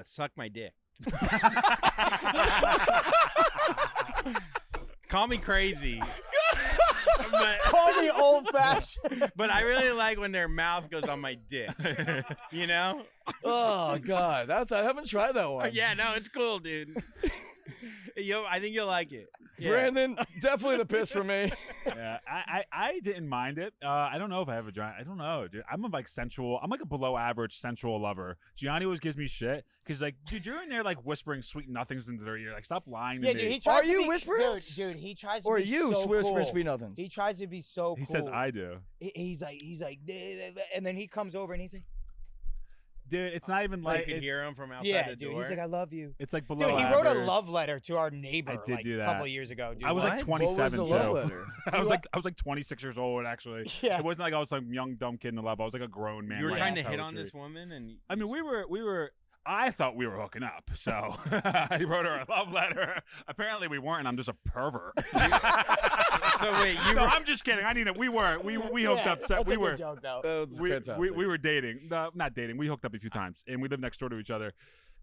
suck my dick. Call me crazy. But, Call me old fashioned. but I really like when their mouth goes on my dick. You know? Oh God, I haven't tried that one. Yeah, no, it's cool, dude. I think you'll like it. Yeah. Brandon, definitely the piss for me. Yeah, I didn't mind it. I don't know if I ever tried. I don't know, dude. I'm like sensual. I'm like a below average sensual lover. Gianni always gives me shit because like, dude, you're in there like whispering sweet nothings into their ear. Like, stop lying to Yeah, me. dude, he tries Are to you be, whispering? Dude, he tries to Or be you so whispering cool. sweet nothings? He tries to be so cool. He says I do. He's like, and then he comes over and he's like, Dude, it's not even Like, like you could it's, hear him from outside yeah, the dude. door. He's like, I love you. it's like below Dude, he wrote a average. love letter to our neighbor I did like do a that. couple of years ago, dude. I was like What was 27 the too. love letter? I was like 26 years old actually. Yeah. It wasn't like I was some young dumb kid in the love. I was like a grown man. You were writing trying to hit on poetry. this woman, and I mean, we were. I thought we were hooking up, so I wrote her a love letter. Apparently, we weren't. And I'm just a pervert. So wait, no, I'm just kidding. I need it. We were. We hooked up. That's we a were. good joke, though. That's We fantastic. were dating. No, not dating. We hooked up a few times, and we lived next door to each other.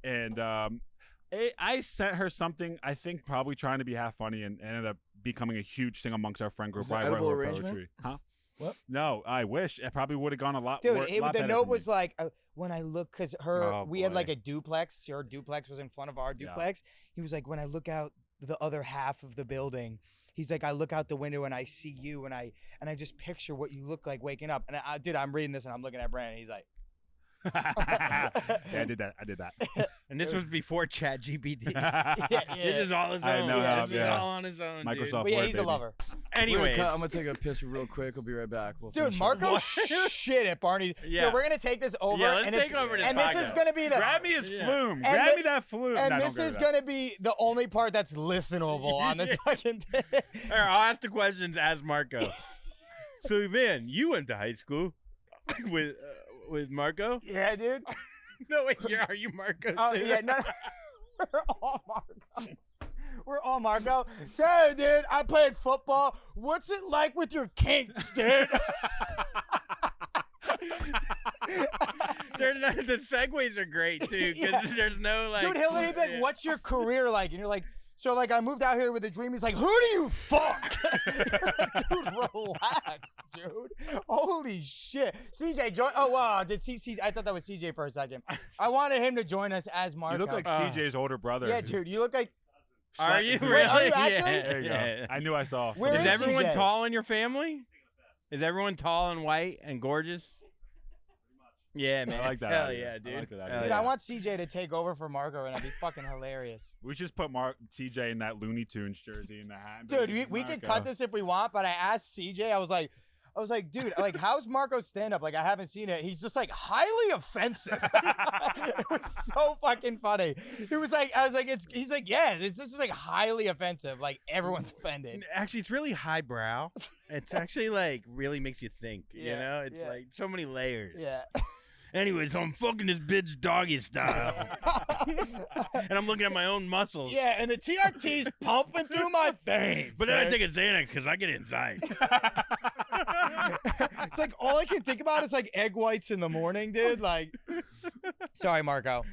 And I sent her something. I think probably trying to be half funny, and ended up becoming a huge thing amongst our friend group. Was it I wrote edible her arrangement? poetry. Huh? What? No, I wish. It probably would have gone a lot. Dude, lot the better note for was me. like, when I look, because Oh, we had boy. like a duplex. Her duplex was in front of our duplex. He was like, when I look out the other half of the building, he's like, I look out the window and I see you, and I just picture what you look like waking up. And dude, I'm reading this and I'm looking at Brandon. He's like, yeah, I did that. and this was before Chat GPT. yeah. This is all his own. I know how, This is yeah. all on his own, Microsoft dude. but yeah, Word, he's a baby. lover. Anyways, I'm gonna take a piss real quick. We'll be right back. We'll Dude, finish Marco it. shit at Barney. Yeah. Dude, we're gonna take this over. Yeah, let's and take it's- over this And this is podcast. gonna be the Grab me his Yeah. flume. And Grab the- me that flume. and No, this don't is go to that. gonna be the only part that's listenable on this fucking thing. All right, I'll ask the questions as Marco. So, Van, you went to high school with Marco? Yeah, dude. No, wait, are you Marco? Oh too? yeah, no. We're all Marco. We're all Marco. So, dude, I played football. What's it like with your kinks, dude? The segues are great too, because Yeah. there's no like. Dude, he'll be like, yeah. what's your career like? And you're like, so like I moved out here with a dream. He's like, who do you fuck? Dude, relax, dude. Holy shit. CJ, join. Oh, wow. Did CJ? I thought that was CJ for a second. I wanted him to join us as Marco. You look like CJ's older brother. Yeah, dude. You look like. Are you Wait, really? are you actually? There you go. Yeah. I knew I saw. Where Is is everyone CJ? tall in your family? Is everyone tall and white and gorgeous? Yeah, man. I like that Hell idea. yeah, I dude. like that Hell idea. Dude, yeah. I want CJ to take over for Marco, and that'd be fucking hilarious. We should just put CJ in that Looney Tunes jersey in the hat. and be Dude, like, we could Marco. cut this if we want, but I asked CJ, I was like, dude, like, how's Marco's stand-up? Like, I haven't seen it. He's just like highly offensive. It was so fucking funny. He was like, I was like, he's like, yeah, this is like highly offensive. Like, everyone's offended. Actually, it's really highbrow. It's actually like really makes you think. You Yeah, know, it's yeah. like so many layers. Yeah. Anyway, so I'm fucking this bitch doggy style, and I'm looking at my own muscles. Yeah, and the TRT's pumping through my veins. But then I dude. take a Xanax because I get anxiety. It's like all I can think about is like egg whites in the morning, dude. Like, sorry, Marco.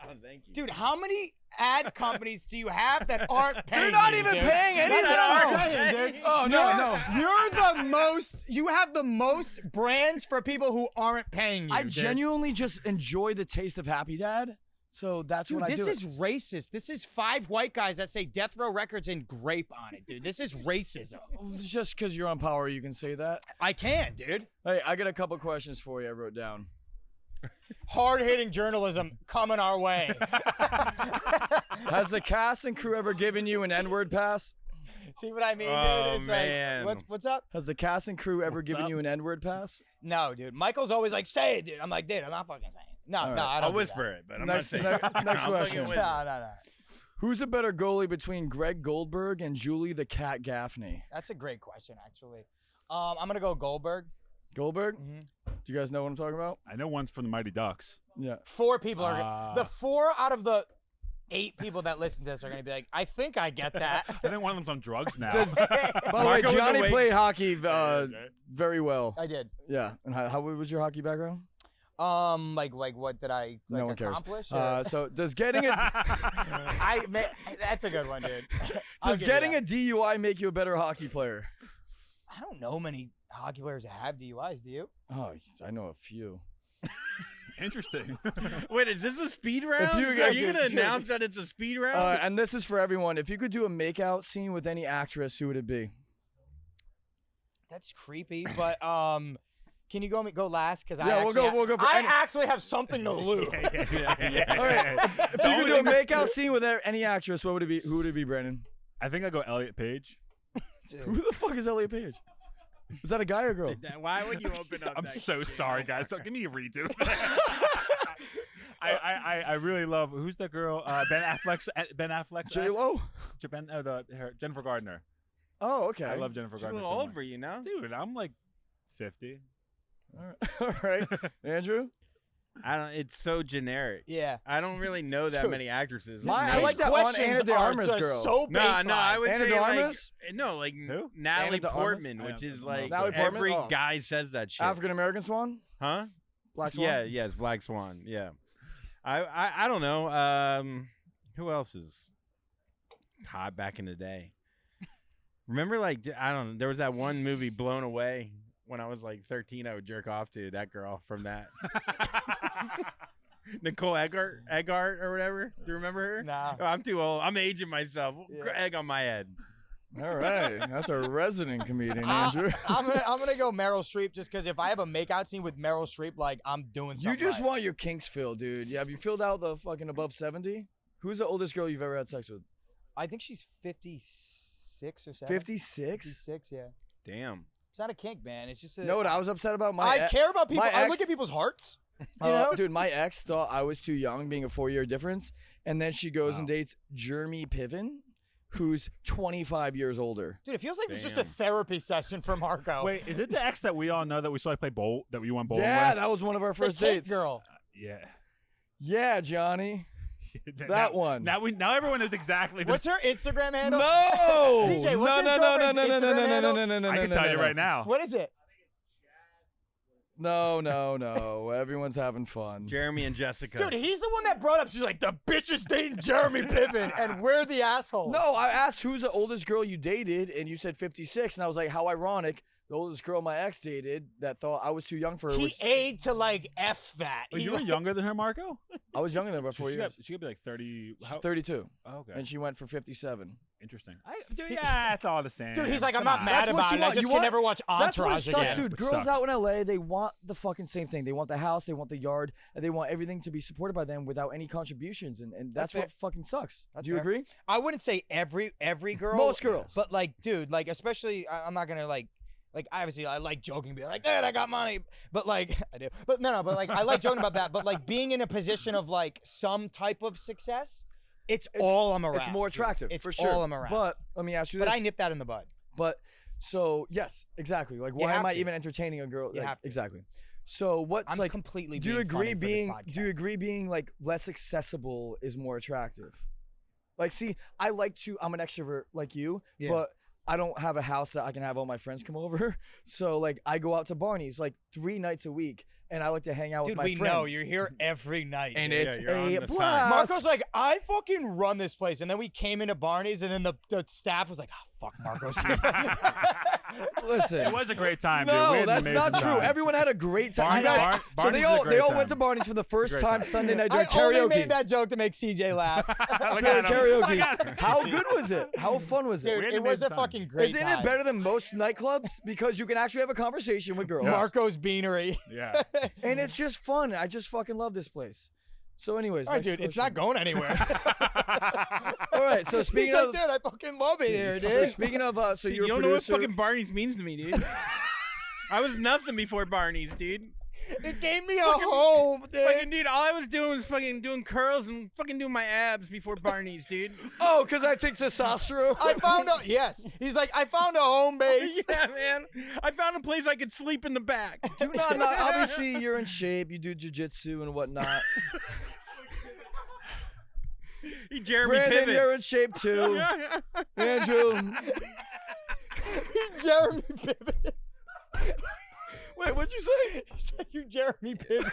Oh, thank you. Dude, how many ad companies do you have that aren't paying? They're not you, even dude? paying That's anything. what I'm Oh, saying, dude. Oh, no. You're the most. You have the most brands for people who aren't paying you. I dude. genuinely just enjoy the taste of Happy Dad. So that's Dude, when I do this it. is racist. This is 5 white guys that say Death Row Records and grape on it, dude. This is racism. Just because you're on Power, you can say that. I can, dude. Hey, I got a couple questions for you I wrote down. Hard-hitting journalism coming our way. Has the cast and crew ever given you an N-word pass? See what I mean, dude? Oh, It's man. like, what's up? Has the cast and crew ever given up? you an N-word pass? No, dude. Michael's always like, say it, dude. I'm like, dude, I'm not fucking saying it. No, All no, right. I don't I'll do whisper that. it, but I'm Next- not saying it. next I'll question. fucking whisper. No. Who's a better goalie between Greg Goldberg and Julie the Cat Gaffney? That's a great question, actually. I'm gonna go Goldberg. Goldberg? Mm-hmm. Do you guys know what I'm talking about? I know one's from the Mighty Ducks. Yeah. 4 people are Ah. the 4 out of the 8 people that listen to this are gonna be like, I think I get that. I think one of them's on drugs now. By the way, Marco was Gianni awake. played hockey right. very well. I did. Yeah. And how was your hockey background? Like what did I No one cares. accomplish? or- So does getting a that's a good one, dude. does getting a DUI make you a better hockey player? I don't know many hockey players that have DUIs. Do you? Oh, I know a few. Interesting. Wait, is this a speed round? you- Are yeah, you dude, gonna dude. announce that it's a speed round? And this is for everyone. If you could do a makeout scene with any actress, who would it be? That's creepy. But can you go last? Because Yeah, we'll go for I any- actually have something to lose. All right. If you could do a makeout scene with any actress, what would it be? Who would it be, Brandon? I think I go Elliot Page. Who the fuck is Elliot Page? Is that a guy or a girl? Why would you open up I'm that so can? sorry, guys. So give me a redo. I really love who's that girl? Ben Affleck's J Lo. Jennifer Gardner. Oh, okay. I love Jennifer She's a Gardner. little so old much. for you now. Dude, I'm like 50. All right, Andrew. I don't. It's so generic. Yeah. I don't really know that Dude, many actresses. I These like that on questions Ana de are Armas just girl. So No, I would Ana say de like Armas? Natalie Ana de Armas? Portman, I which don't is know. like Natalie Portman? every Oh. guy says that shit. African American Swan. Huh? Black Swan. Yeah, yes, Black Swan. Yeah. I don't know. Who else is hot back in the day? Remember, like, I don't know. There was that one movie, Blown Away, when I was like 13. I would jerk off to that girl from that. Nicole Eggart or whatever. Do you remember her? Nah. Oh, I'm too old. I'm aging myself. Yeah. Egg on my head. All right, that's a resident comedian, Andrew. I'm gonna go Meryl Streep just because if I have a makeout scene with Meryl Streep, like I'm doing something. You just right. want your kinks filled, dude. Yeah, have you filled out the fucking above 70? Who's the oldest girl you've ever had sex with? I think she's 56 or 7. 56? 56, yeah. Damn. It's not a kink, man. It's just a. You know what I was upset about? I care about people. my I look ex- at people's hearts. You know? Dude, my ex thought I was too young, being a 4-year difference, and then she goes and dates Jeremy Piven, who's 25 years older. Dude, it feels like it's just a Damn. therapy session for Marco. Wait, is it the ex that we all know that we saw play bowl that you went bowling Yeah, with? that was one of our The first kink dates. girl. Yeah. Yeah, Johnny. That one. Now everyone knows exactly. What's her Instagram handle? No! CJ, what's no, his no, no, no, girlfriend's no, no, no, Instagram no, no, handle? no, no, no, I can no, tell no, you no. right now. What is it? No. Everyone's having fun. Jeremy and Jessica. Dude, he's the one that brought up. She's like, the bitch is dating Jeremy Piven, and we're the assholes. No, I asked who's the oldest girl you dated, and you said 56, and I was like, how ironic. The oldest girl my ex dated that thought I was too young for her. He was, aimed to like F that. Wait, He you were like- younger than her, Marco? I was younger than her by 4 She years. could be like 30. She's 32, Oh, okay. and she went for 57. Interesting. Dude, yeah, it's all the same. Dude, he's like, I'm Come not on. mad That's what about she it. I want. just You can want- never watch That's what it Entourage sucks, again. dude. Which Girls sucks. out in LA, they want the fucking same thing. They want the house, they want the yard, and they want everything to be supported by them without any contributions, and that's That's what fucking sucks. That's Do you fair. agree? I wouldn't say every girl. Most girls. But like, dude, like especially, I'm not gonna like obviously I like joking, be like, dude, I got money. But like, I do. But no, but like I like joking about that. But like being in a position of like some type of success, it's all I'm around. It's more attractive, It's for sure. all I'm around. But let me ask you But this. I nip that in the bud. But so yes, exactly. Like, You why am have I to. even entertaining a girl? You Like, have to. exactly. So what's I'm like? completely. Do you being funny agree for this being? podcast. Do you agree being like less accessible is more attractive? Like, see, I like to. I'm an extrovert like you, Yeah. but I don't have a house that I can have all my friends come over. So like, I go out to Barney's like 3 nights a week, and I like to hang out Dude, with my we friends. know you're here every night. And dude. it's you're on a the sign. blast. Marco's like, I fucking run this place, and then we came into Barney's, and then the staff was like, oh fuck, Marco's here. Listen. It was a great time, dude. We No, had an that's amazing not true. time. Everyone had a great time. Barney- You guys- Bar- so Barney's they a all great went to time. Barney's for the first great time time. Sunday night I during only karaoke. made that joke to make CJ laugh. Look During at him. karaoke. How good was it? How fun was it? Dude, We had an it was a amazing time. fucking great Isn't time. it better than most nightclubs? Because you can actually have a conversation with girls. Yes. Marco's Beanery. Yeah. And it's just fun. I just fucking love this place. So anyways. All right, next dude, it's not question. going anywhere. All right, so He's speaking like, of... dude, I fucking love it here, So dude. speaking of... so Dude, you're you a don't know what producer... fucking Barney's means to me, dude. I was nothing before Barney's, dude. It gave me a home, dude. Fucking dude, all I was doing was fucking doing curls and fucking doing my abs before Barney's, dude. Oh, because I take testosterone? I found a yes. He's like, I found a home base. Yeah, man. I found a place I could sleep in the back. Do not... Obviously, you're in shape. You do jiu-jitsu and whatnot. He Jeremy Brandon, Pivot. you're in shape too. Andrew... Jeremy Pivot. Wait, what'd you say? He's like, you Jeremy Pivot.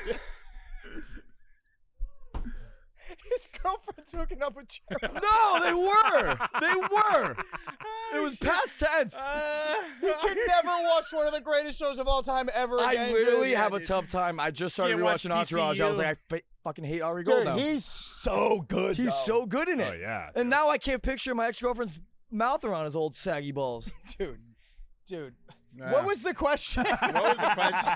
His girlfriend's hooking up with Jeremy. No, they were. They were. It was past tense. You can never watch one of the greatest shows of all time ever I again. literally dude. have a tough time. I just started Can't watch rewatching Entourage. I was PCU. like, fucking hate Ari Gold Dude, now. he's so good. He's though. so good in it. Oh, yeah. And now I can't picture my ex-girlfriend's mouth around his old saggy balls. dude. What was the question? What was the question?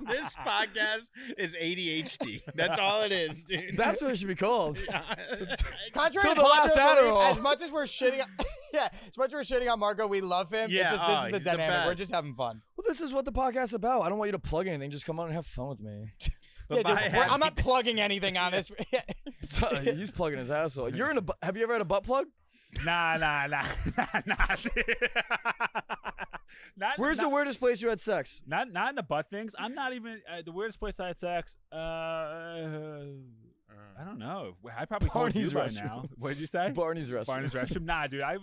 This podcast is ADHD. That's all it is, dude. That's what it should be called. Contrary Till to the last popular belief, Adderall. as much as we're shitting, as much as we're shitting on Marco, we love him. Yeah, It's just, this is he's the the dynamic. best. We're just having fun. Well, this is what the podcast's about. I don't want you to plug anything. Just come on and have fun with me. Yeah, dude, by having- I'm not plugging anything on this. He's plugging his asshole. You're in a. Have you ever had a butt plug? Nah. Not, Where's the weirdest place you had sex? Not in the butt things. I'm not even the weirdest place I had sex. I don't know. I probably told you Barney's by restroom. now. What did you say? Barney's restroom. Barney's restroom. Nah, dude. I'm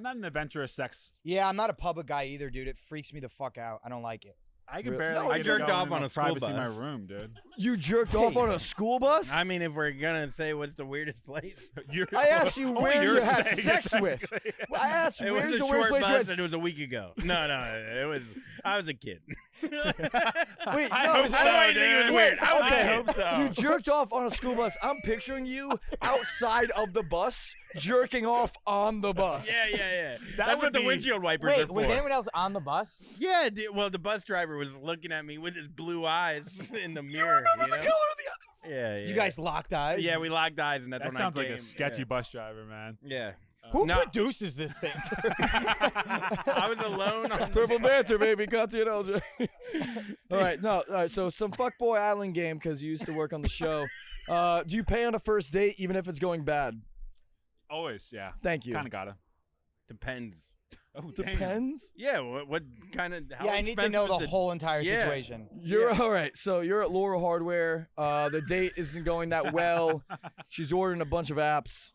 not an adventurous sex. Yeah, I'm not a public guy either, dude. It freaks me the fuck out. I don't like it. I can Really? barely. No, get I it jerked going off in on the a school privacy of my bus. room, dude. You jerked off on a school bus? I mean, if we're gonna say what's the weirdest place, I asked you Only where you you're had saying sex it, with. technically. I asked it where's was a the weirdest short place you bus had and it was a week ago. No, it was. I was a kid. Wait, I no, hope I don't so, know anything dude. was weird. I was a okay. kid. hope so. You jerked off on a school bus. I'm picturing you outside of the bus, jerking off on the bus. Yeah. That That's would what the be- windshield wipers are Wait, for. was anyone else on the bus? Yeah, well, the bus driver was looking at me with his blue eyes in the mirror. Remember the color of the eyes? Yeah. You guys locked eyes? Yeah, we locked eyes, and that's That when sounds I like came. a sketchy bus driver, man. Yeah. Who No. produces this thing? I was alone on Purple Banter, baby. Content LJ. All right, no. All right, so some Fuckboy Island game because you used to work on the show. Do you pay on a first date even if it's going bad? Always, yeah. Thank you. Kind of gotta. Depends. Oh, damn. Depends. Yeah, what kind of? How Yeah, I need to know expensive the is whole entire Yeah. situation. You're all right. So you're at Laura Hardware. The date isn't going that well. She's ordering a bunch of apps.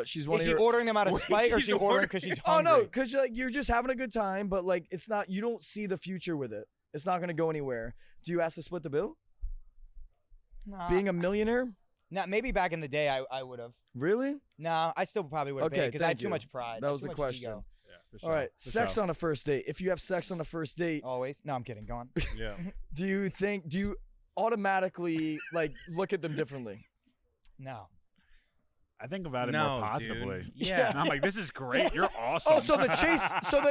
She's one Is of she your. ordering them out of Wait, spite or is she's she ordering ordering- because she's Oh hungry? no, because you're just having a good time, but like it's not. You don't see the future with it. It's not gonna go anywhere. Do you ask to split the bill? Nah. Being a millionaire? Nah, maybe back in the day I would have. Really? No, I still probably would have Okay, paid because I had thank too you. much pride. That I had was too the much question. ego. Yeah, for sure. All right. For Sex sure. on a first date. If you have sex on a first date, Always. No, I'm kidding. Go on. Yeah. do you automatically like look at them differently? No. I think about it No, more dude. positively. Yeah. And I'm like, this is great. You're awesome. Oh, so the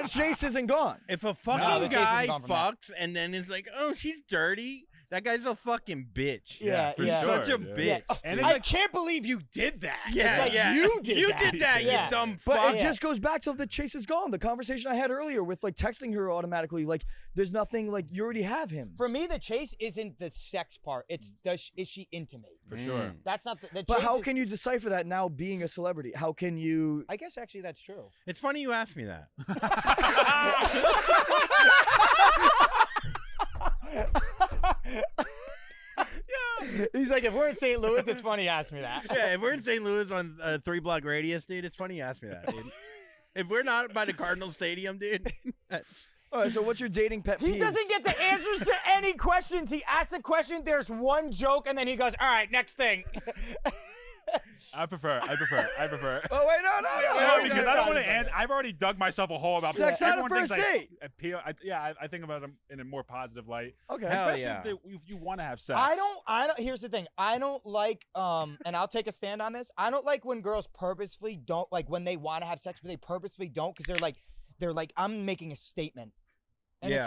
chase isn't gone. If a the fucking case guy isn't gone from that. fucks and then is like, "Oh, she's dirty," that guy's a fucking bitch. Yeah, for yeah. sure, Such a dude. bitch. And it's I like, can't believe you did that. Yeah, It's like, yeah. You did You that. did that, Yeah. you dumb But fuck. it just goes back to the chase is gone. The conversation I had earlier with like texting her automatically, like there's nothing like you already have him. For me, the chase isn't the sex part. It's is she into me? for sure. That's not the But chase how is- can you decipher that now being a celebrity? How can you? I guess actually that's true. It's funny you asked me that. He's like, if we're in St. Louis, it's funny you asked me that. Yeah, if we're in St. Louis on a 3-block radius, dude, it's funny you asked me that, dude. If we're not by the Cardinal Stadium, dude. All right, so what's your dating pet peeves? He doesn't get the answers to any questions. He asks a question, there's one joke, and then he goes, all right, next thing. I prefer. Oh, wait, no. Because I don't want to answer. I've already dug myself a hole about Sex on a everyone first thinks date. I think about them in a more positive light. Okay. Especially yeah. if you want to have sex. I don't, here's the thing. I don't like, and I'll take a stand on this. I don't like when girls purposefully don't, like when they want to have sex, but they purposefully don't because they're like, I'm making a statement. And Yeah.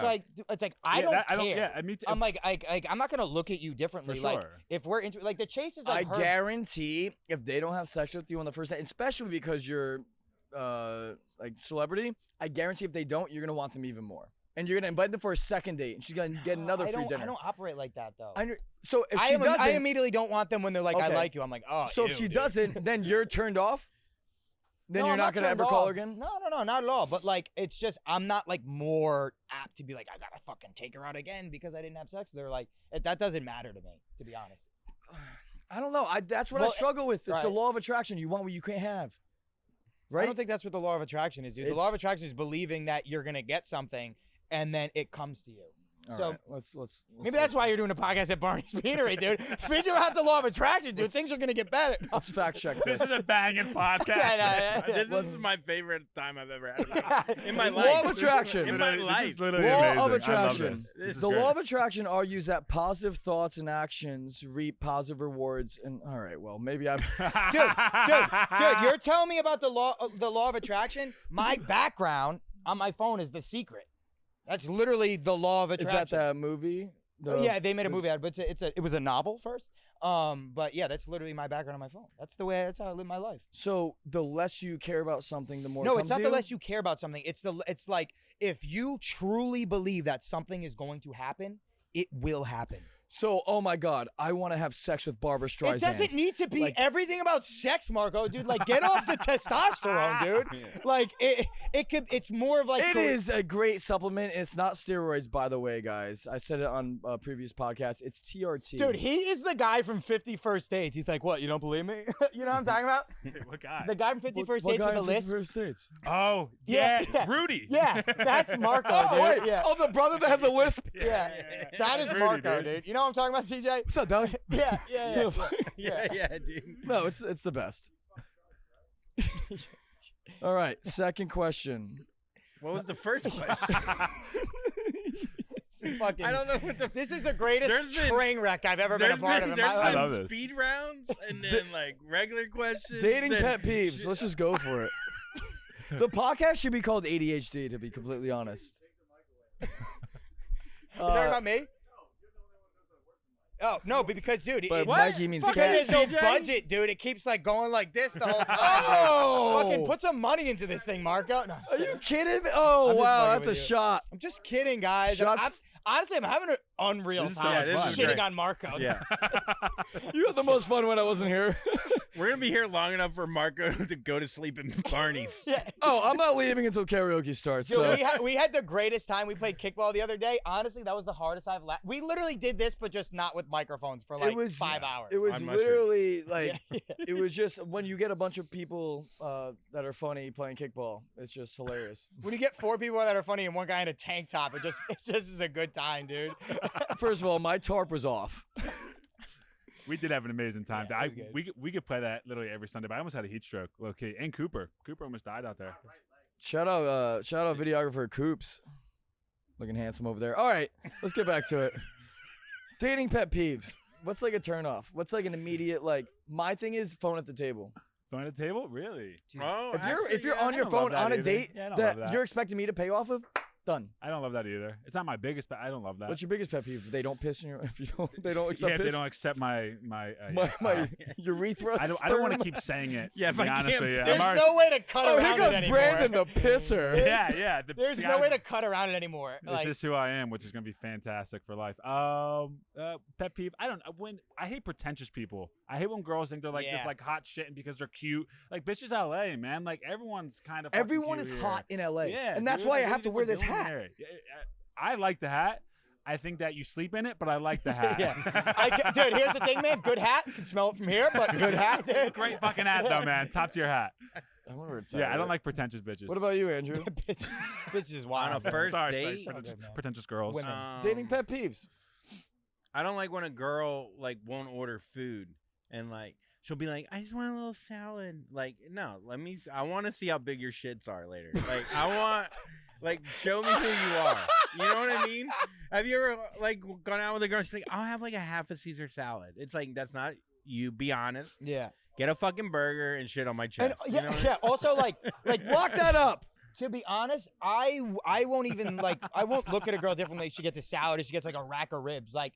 it's like I don't care. Yeah, me too. I'm like, I'm not gonna look at you differently. For Like, sure. if we're into, like, the chase is I like her. guarantee if they don't have sex with you on the first date, especially because you're like celebrity, I guarantee if they don't, you're gonna want them even more. And you're gonna invite them for a second date, and she's gonna get another free dinner. I don't operate like that though. So if she doesn't, I immediately don't want them when they're like, I Okay. like you. I'm like, oh. so if ew, she dude. doesn't, then you're turned off. Then No, you're I'm not gonna turned ever call her off. again. No, not at all. But like, it's just I'm not like more apt to be like, I gotta fucking take her out again because I didn't have sex. They're like, that doesn't matter to me, to be honest. I don't know. That's what I Well, struggle with. It's a right. law of attraction. You want what you can't have. I Right? don't think that's what the law of attraction is, dude. The law of attraction is believing that you're gonna get something and then it comes to you. All So right, let's maybe that's why you're doing a podcast at Barney's Beanery, dude. Figure out the law of attraction, dude. Things are gonna get better. let's fact check This this. is a banging podcast. Yeah. This is my favorite time I've ever had in my life. Law of attraction. In my Literally, life. This is literally Law amazing. of I love attraction. this. The law of attraction argues that positive thoughts and actions reap positive rewards. And all right, well, maybe I'm. dude, you're telling me about the law of attraction? My background on my phone is The Secret. That's literally the law of Is attraction. that the movie? Yeah, they made a movie out of it, but it was a novel first. But yeah, that's literally my background on my phone. That's how I live my life. So the less you care about something, the more. No, it it's comes not to the less you care about something. It's like if you truly believe that something is going to happen, it will happen. So, oh my God, I want to have sex with Barbara Streisand. It doesn't need to be Like- everything about sex, Marco, dude. Like, get off the testosterone, dude. Like, it's more of like It is a great supplement. It's not steroids, by the way, guys. I said it on a previous podcast. It's TRT. Dude, he is the guy from 50 First Dates. He's like, what? You don't believe me? You know what I'm talking about? What guy? The guy from 50 First What Dates guy with the in list. 50 First Dates? Oh, Yeah, yeah, yeah. Rudy. Yeah, that's Marco, Oh, dude. wait. Yeah. Oh, the brother that has a lisp. Yeah, that is Rudy, Marco, dude. You know what I'm talking about, CJ? What's up, Dolly? Yeah. Yeah, dude. No, it's the best. All right, second question. What was the first question? Fucking, I don't know what the. This is the greatest There's been- train wreck I've ever been a part of in my there's life. I love been this. speed rounds and then like regular questions. Dating then pet peeves. Let's just go for it. The podcast should be called ADHD, to be completely honest. You talking about me? Oh no, but because dude, But What? Mikey means Fucking cat. there's no CJ? budget, dude. It keeps like going like this the whole time. Oh! Fucking put some money into this thing, Marco. No, I'm just Are kidding. you kidding me? Oh, I'm just wow, fucking that's a with you. shot. I'm just kidding, guys. Shots- Honestly, I'm having an unreal This is so time much this fun. is shitting great. on Marco. Yeah, You had the most fun when I wasn't here. we're gonna be here long enough for Marco to go to sleep in Barney's. Yeah. Oh, I'm not leaving until karaoke starts. Dude, So. we had the greatest time. We played kickball the other day. Honestly, that was the hardest I've We literally did this, but just not with microphones for like 5 hours. It was On mushrooms. literally like it was just when you get a bunch of people that are funny playing kickball, it's just hilarious. When you get 4 people that are funny and one guy in a tank top, it just is a good time, dude. First of all, my tarp was off. We did have an amazing time. Yeah, it was good. We could play that literally every Sunday, but I almost had a heat stroke. Okay, and Cooper almost died out there. Shout out videographer Coops, looking handsome over there. All right, let's get back to it. Dating pet peeves. What's like a turnoff? What's like an immediate like? My thing is phone at the table. Phone at the table, really? Oh, If you're on I your don't love phone that on a either. date Yeah, I don't that love that. you're expecting me to pay off of, done. I don't love that either. It's not my biggest, but I don't love that. What's your biggest pet peeve? If they don't piss in your, if you don't, they don't accept yeah, if piss. they don't accept my my urethra. I don't want to keep saying it. Yeah, to if be I honest can't- with you. There's I'm already- no way to cut Oh, around here it goes anymore. Brandon the pisser. Yeah. There's no way to cut around it anymore. It's Like, just who I am, which is gonna be fantastic for life. Pet peeve. I hate pretentious people. I hate when girls think they're like Yeah. this like hot shit and because they're cute. Like bitches, LA, man. Like everyone's kind of. Everyone is cute hot here. in LA, Yeah, and that's dude, why like, I what have do to you wear think this we're doing hat. here? Yeah, I like the hat. I think that you sleep in it, but I like the hat. yeah. Dude, here's the thing, man. Good hat. Can smell it from here, but good hat, dude. Great fucking hat though, man. Top tier hat. I wonder where it's at. Yeah, I don't like pretentious bitches. What about you, Andrew? Bitch is wild. On a first sorry, date? pretentious girls. Women. Dating pet peeves. I don't like when a girl like won't order food and like she'll be like, I just want a little salad. Like, no, I want to see how big your shits are later. Like, I want, like, show me who you are. You know what I mean? Have you ever like gone out with a girl? She's like, I'll have like a half a Caesar salad. It's like that's not you. Be honest. Yeah. Get a fucking burger and shit on my chest. And, you know what I mean? Also, like Lock that up. to be honest, I won't even I won't look at a girl differently if she gets a salad or she gets like a rack of ribs. Like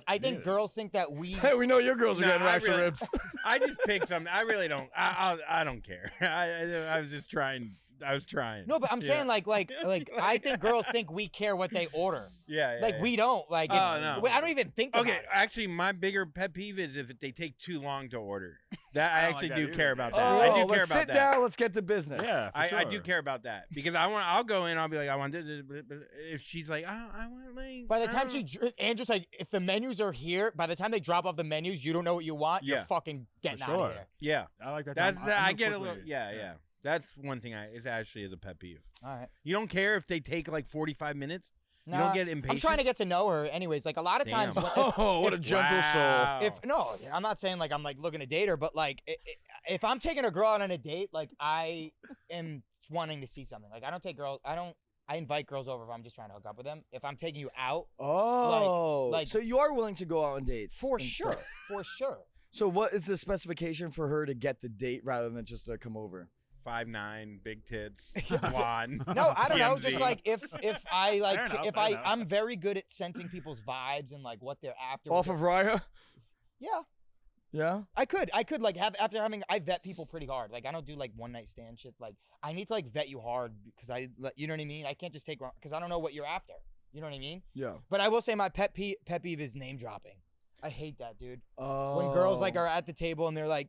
I think girls think that we. Hey, we know your girls are No, getting racks of really- ribs. I just picked something. I really don't. I don't care. I was just trying. I was trying. No, but I'm saying like I think girls think we care what they order. Yeah. Like we don't. Like Oh, no. I don't even think about Okay, it. actually, my bigger pet peeve is if they take too long to order. That I I don't actually like do that care either. about Oh, that. I do care let's about sit that. down. Let's get to business. Yeah, for I do sure. care about that because I'll go in. I'll be like, I want this. But if she's like, I want like. By the time I Andrew's like, if the menus are here, by the time they drop off the menus, you don't know what you want. You're Yeah. fucking getting For out sure. of here. yeah, I like that. that's I I move get a quickly. little. Yeah. That's one thing is actually a pet peeve. All right. You don't care if they take like 45 minutes. You Nah, don't get impatient. I'm trying to get to know her, anyways. Like a lot of times. Damn. Oh, what a gentle Wow. If no, I'm not saying like I'm like looking to date her, but like if I'm taking a girl out on a date, like I am wanting to see something. Like I don't take girls. I invite girls over if I'm just trying to hook up with them. If I'm taking you out, Oh, like- so you are willing to go out on dates for and sure, stuff. for sure. So what is the specification for her to get the date rather than just to come over? 5'9", big tits, blonde. No, I don't know. TMZ. Just like if I like Fair enough, if fair enough. I'm very good at sensing people's vibes and like what they're after. Off of Raya? Yeah, Yeah. I could like have after having I vet people pretty hard. Like I don't do like one night stand shit. Like I need to like vet you hard because you know what I mean. I can't just take because I don't know what you're after. You know what I mean? Yeah. But I will say my pet peeve is name dropping. I hate that, dude. Oh. When girls like are at the table and they're like,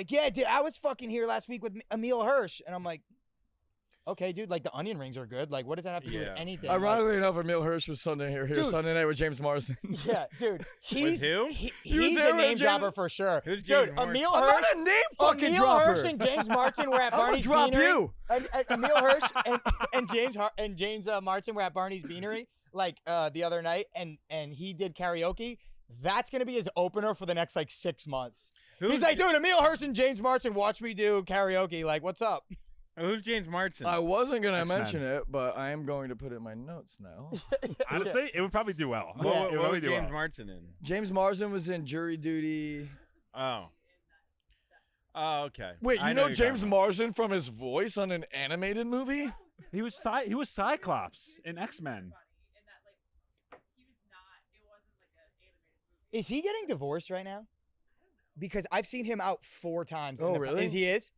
yeah, dude, I was fucking here last week with Emil Hirsch, and I'm like, okay, dude, like the onion rings are good. Like, what does that have to do with Yeah. anything? Ironically enough, Emil Hirsch was here Dude. Sunday night with James Marsden. Like, yeah, dude, he's who? He was he's there a with name James- dropper for sure. Who's Dude, James Marsden? Emil I'm Hirsch. not a name fucking Emil dropper. Hirsch and James Martin were at I'm gonna Barney's drop Beanery. you. And Emil Hirsch and James Martin were at Barney's Beanery like the other night, and he did karaoke. That's gonna be his opener for the next like 6 months. He's like, dude, Emil Hirsch and James Martin watch me do karaoke. Like, what's up? Who's James Marsden? I wasn't going to X-Men. mention it, but I am going to put it in my notes now. Honestly, it would probably do well. What, It would what probably was do James well. Marsden in? James Marsden was in Jury Duty. Oh. Oh, okay. Wait, I you know who you're talking James about. Marsden from his voice on an animated movie? He was Cyclops in X-Men. Is he getting divorced right now? Because I've seen him out 4 times. Oh, really? He is?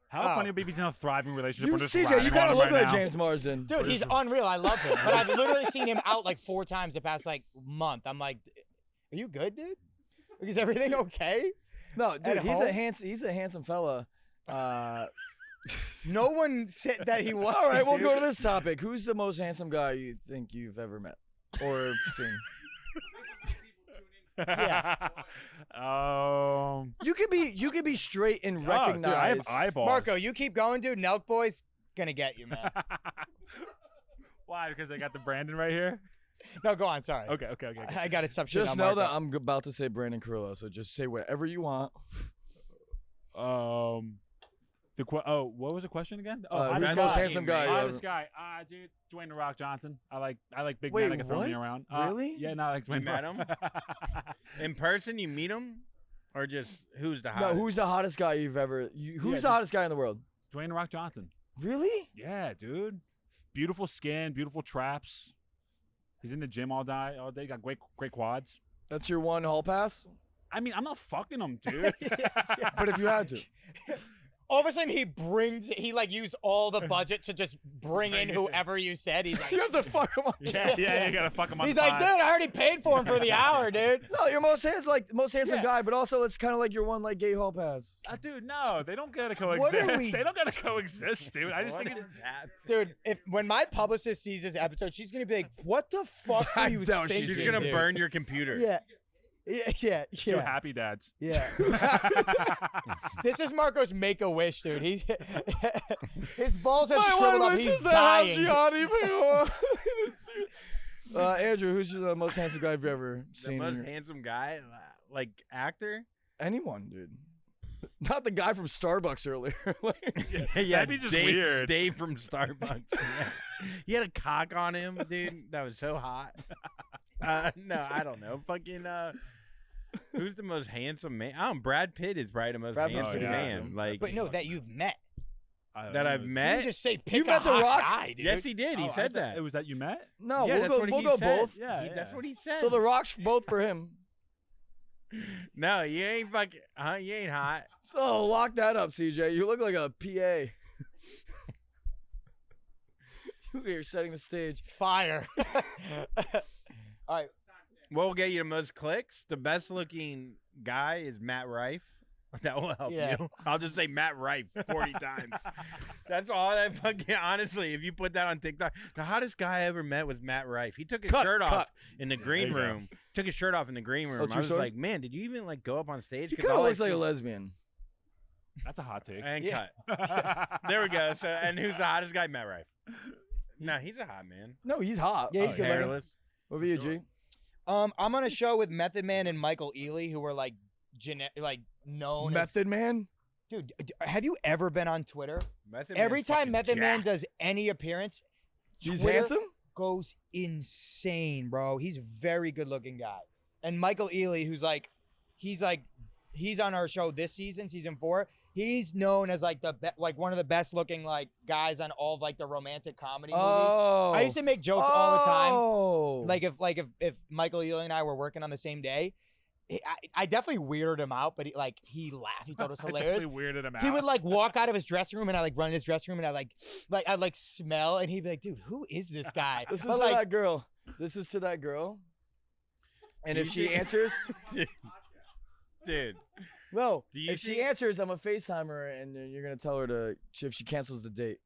How Oh. funny would it be if he's in a thriving relationship? You, We're just CJ, you ratting kind on of him look right like now. James Marsden. Dude, he's unreal. I love him. But I've literally seen him out like 4 times the past like month. I'm like, are you good, dude? Is everything okay? No, dude, At he's home? he's a handsome fella. No one said that he was. All right, we'll go to this topic. Who's the most handsome guy you think you've ever met or seen? Yeah. You could be straight and Oh, dude, recognize. I have eyeballs. Marco, you keep going, dude. Nelk Boy's gonna get you, man. Why? Because they got the Brandon right here. No, go on. Sorry. Okay. I got to stop shit Just on know Marco. that I'm about to say Brandon Carrillo, so just say whatever you want. What was the question again? Who's hottest the most guy. handsome guy you Hottest ever- guy. Dude, Dwayne the Rock Johnson. I like big Wait, men that can throw me what? around. Really? Yeah, no, I like Dwayne. You met the Rock. In person, you meet him, or just who's the No, hottest? who's the hottest guy you've ever? Who's the hottest guy in the world? Dwayne the Rock Johnson. Really? Yeah, dude. Beautiful skin, beautiful traps. He's in the gym all day. Got great quads. That's your one hall pass? I mean, I'm not fucking him, dude. But if you had to. All of a sudden, he like used all the budget to just bring in whoever you said. He's like, You have to fuck him up. yeah, you gotta fuck him on he's the like, pod. dude, I already paid for him for the hour, dude. No, you're most handsome Yeah. guy, but also it's kind of like your one like gay hall pass. Dude, no, they don't gotta What are coexist. we- They don't gotta coexist, dude. I just What think it's. is happening? Dude, when my publicist sees this episode, she's gonna be like, "What the fuck I are you doubt she's thinking?" She's gonna dude?" burn your computer. Yeah. Yeah. Two happy dads. Yeah. This is Marco's Make-A-Wish, dude. His balls have shriveled up. He's dying. Gianni Paolo. Andrew, who's the most handsome guy you've ever seen? The most handsome guy, like actor. Anyone, dude. Not the guy from Starbucks earlier. Yeah, that'd be just Dave, weird. Dave from Starbucks. Yeah. He had a cock on him, dude. That was so hot. No, I don't know. Fucking who's the most handsome man? I don't. Brad Pitt is probably the most handsome man. Like, But no, that you've met. that I've You met. just say pick You a met The hot Rock? guy, dude. Yes, he did. He said that. It was that you met? No, Yeah, we'll go said. both. Yeah, That's what he said. So the Rock's both for him. No, you ain't fucking. You ain't hot. So lock that up, CJ. You look like a PA. You're setting the stage. Fire. All right. What will get you the most clicks? The best looking guy is Matt Rife. That will help Yeah. you. I'll just say Matt Rife 40 times. That's all that fucking, honestly, if you put that on TikTok, the hottest guy I ever met was Matt Rife. He took his shirt off in the green There you go. room. Took his shirt off in the green room. true I was story? like, man, did you even like go up on stage? He 'Cause kind of all I looks like a see- lesbian. That's a hot take. And Yeah. cut. There we go. So, and who's the hottest guy? Matt Rife. No, he's a hot man. No, he's hot. Yeah, he's good looking. Hairless. What about you, G? I'm on a show with Method Man and Michael Ealy, who were like known. Method Man? Dude, have you ever been on Twitter? Method Every Man's time fucking Method Man jacked. does any appearance, He's Twitter handsome? goes insane, bro. He's a very good looking guy. And Michael Ealy, he's on our show this season, season 4. He's known as like one of the best looking like guys on all of like the romantic comedy movies. Oh. I used to make jokes all the time. Oh. Like if Michael Ealy and I were working on the same day, I definitely weirded him out, but he laughed. He thought it was hilarious. Definitely weirded him out. He would like walk out of his dressing room and I like run in his dressing room and I'd like smell and he'd be like, dude, who is this guy? This is But, to like, that girl. This is to that girl. And if she answers, Dude. no. Do you If she think- answers, I'm a FaceTime her and you're gonna tell her if she cancels the date.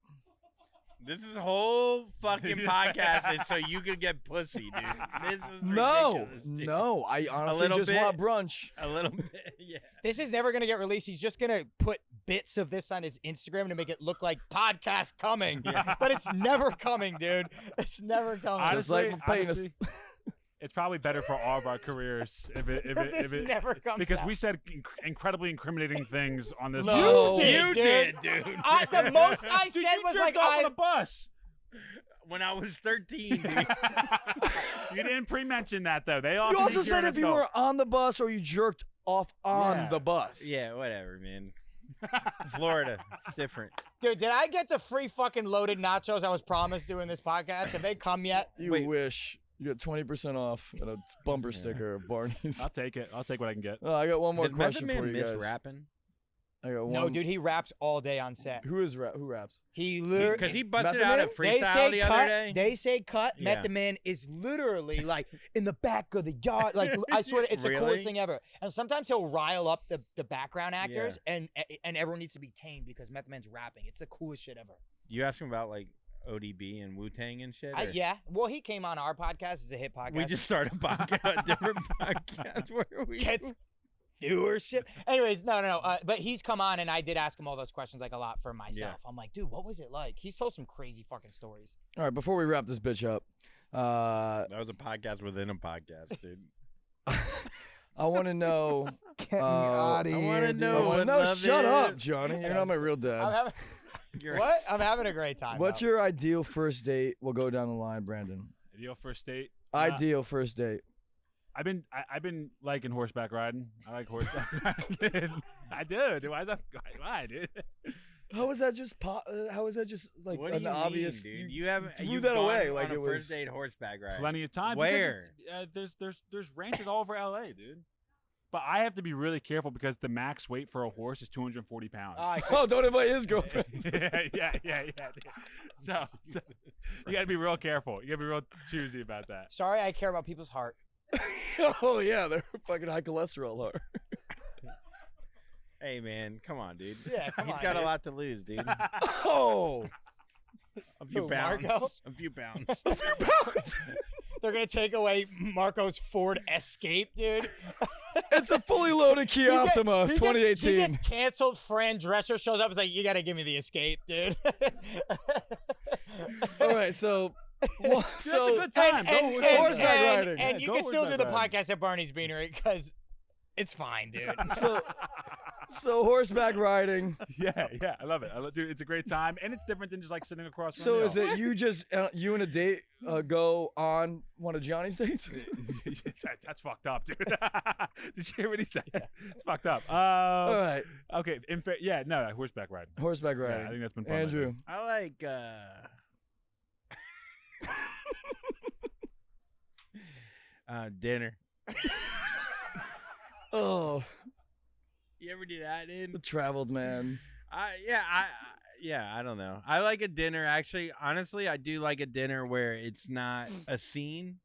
This is whole fucking podcast is so you could get pussy, dude. This is ridiculous, dude. No. I honestly little just bit. want brunch. A little bit, yeah. this is never gonna get released. He's just gonna put bits of this on his Instagram to make it look like podcast coming, but it's never coming, dude. It's never coming. Honestly, Just like my penis. honestly, it's probably better for all of our careers if This it never comes because out. we said incredibly incriminating things on this. No. You did, dude. The most I Dude, said you was jerked like off on the bus. When I was 13, dude. You didn't pre-mention that though. They all. You also said if you were on the bus or you jerked off on Yeah. the bus. Yeah, whatever, man. Florida, it's different. Dude, did I get the free fucking loaded nachos I was promised doing this podcast? Have they come yet? You Wait. wish. You get 20% off and a bumper sticker of Barney's. I'll take it. I'll take what I can get. Oh, I got one more Does Method question Man for you miss guys. rapping? I got one. No, dude, he raps all day on set. Who raps? He literally Because he busted Method out Man? a freestyle the other day. They say cut. Yeah. Method Man is literally like in the back of the yard. Like I swear, it's the Really? coolest thing ever. And sometimes he'll rile up the background actors, and everyone needs to be tamed because Method Man's rapping. It's the coolest shit ever. You ask him about like ODB and Wu-Tang and shit? or- Yeah. Well, he came on our podcast. It's a hit podcast. We just started a podcast, a different podcast where we gets viewership. Anyways, no. But he's come on, and I did ask him all those questions like a lot for myself. I'm like, dude, what was it like? He's told some crazy fucking stories. All right, before we wrap this bitch up, That was a podcast within a podcast, dude. I want to know. Get me out of I here. want to dude. know what No, love shut is. up, Johnny. You're not my real I'm dad. having, You're- what? I'm having a great time. What's though. your ideal first date? We'll go down the line, Brandon. Ideal first date. Ideal first date. I've been liking horseback riding. I like horseback riding. I do. Dude, why, dude? How is that just how is that just like What do an you obvious? mean, dude? You haven't threw you've that gone away on like a it was first date horseback ride. Plenty of time. Where? Because there's ranches all over LA, dude. But I have to be really careful because the max weight for a horse is 240 pounds. Oh, don't invite his girlfriend. yeah, dude. So you got to be real careful. You got to be real choosy about that. Sorry, I care about people's heart. Oh yeah, they're fucking high cholesterol. Are. Hey man, come on, dude. Yeah, come He's on, got a dude. lot to lose, dude. Oh, A few Who, pounds. Marco? A few pounds. a few pounds. they're gonna take away Marco's Ford Escape, dude. It's a fully loaded Kia Optima, 2018. He gets canceled. Fran Drescher shows up. And is like, you gotta give me the Escape, dude. All right, so. Well, That's a good time. Go horseback riding. And you Go can still do the horseback podcast at Barney's Beanery because it's fine, dude. So horseback riding. Yeah, I love it. Dude, it's a great time, and it's different than just like sitting across from So is it you just you and a date go on one of Gianni's dates? That's fucked up, dude. Did you hear what he said? It's fucked up. All right, Okay. Horseback riding. horseback Yeah, riding. I think that's been fun. Andrew. I like dinner. Oh, You ever do that, dude? the traveled man. I don't know. I like a dinner. Actually, honestly, I do like a dinner where it's not a scene,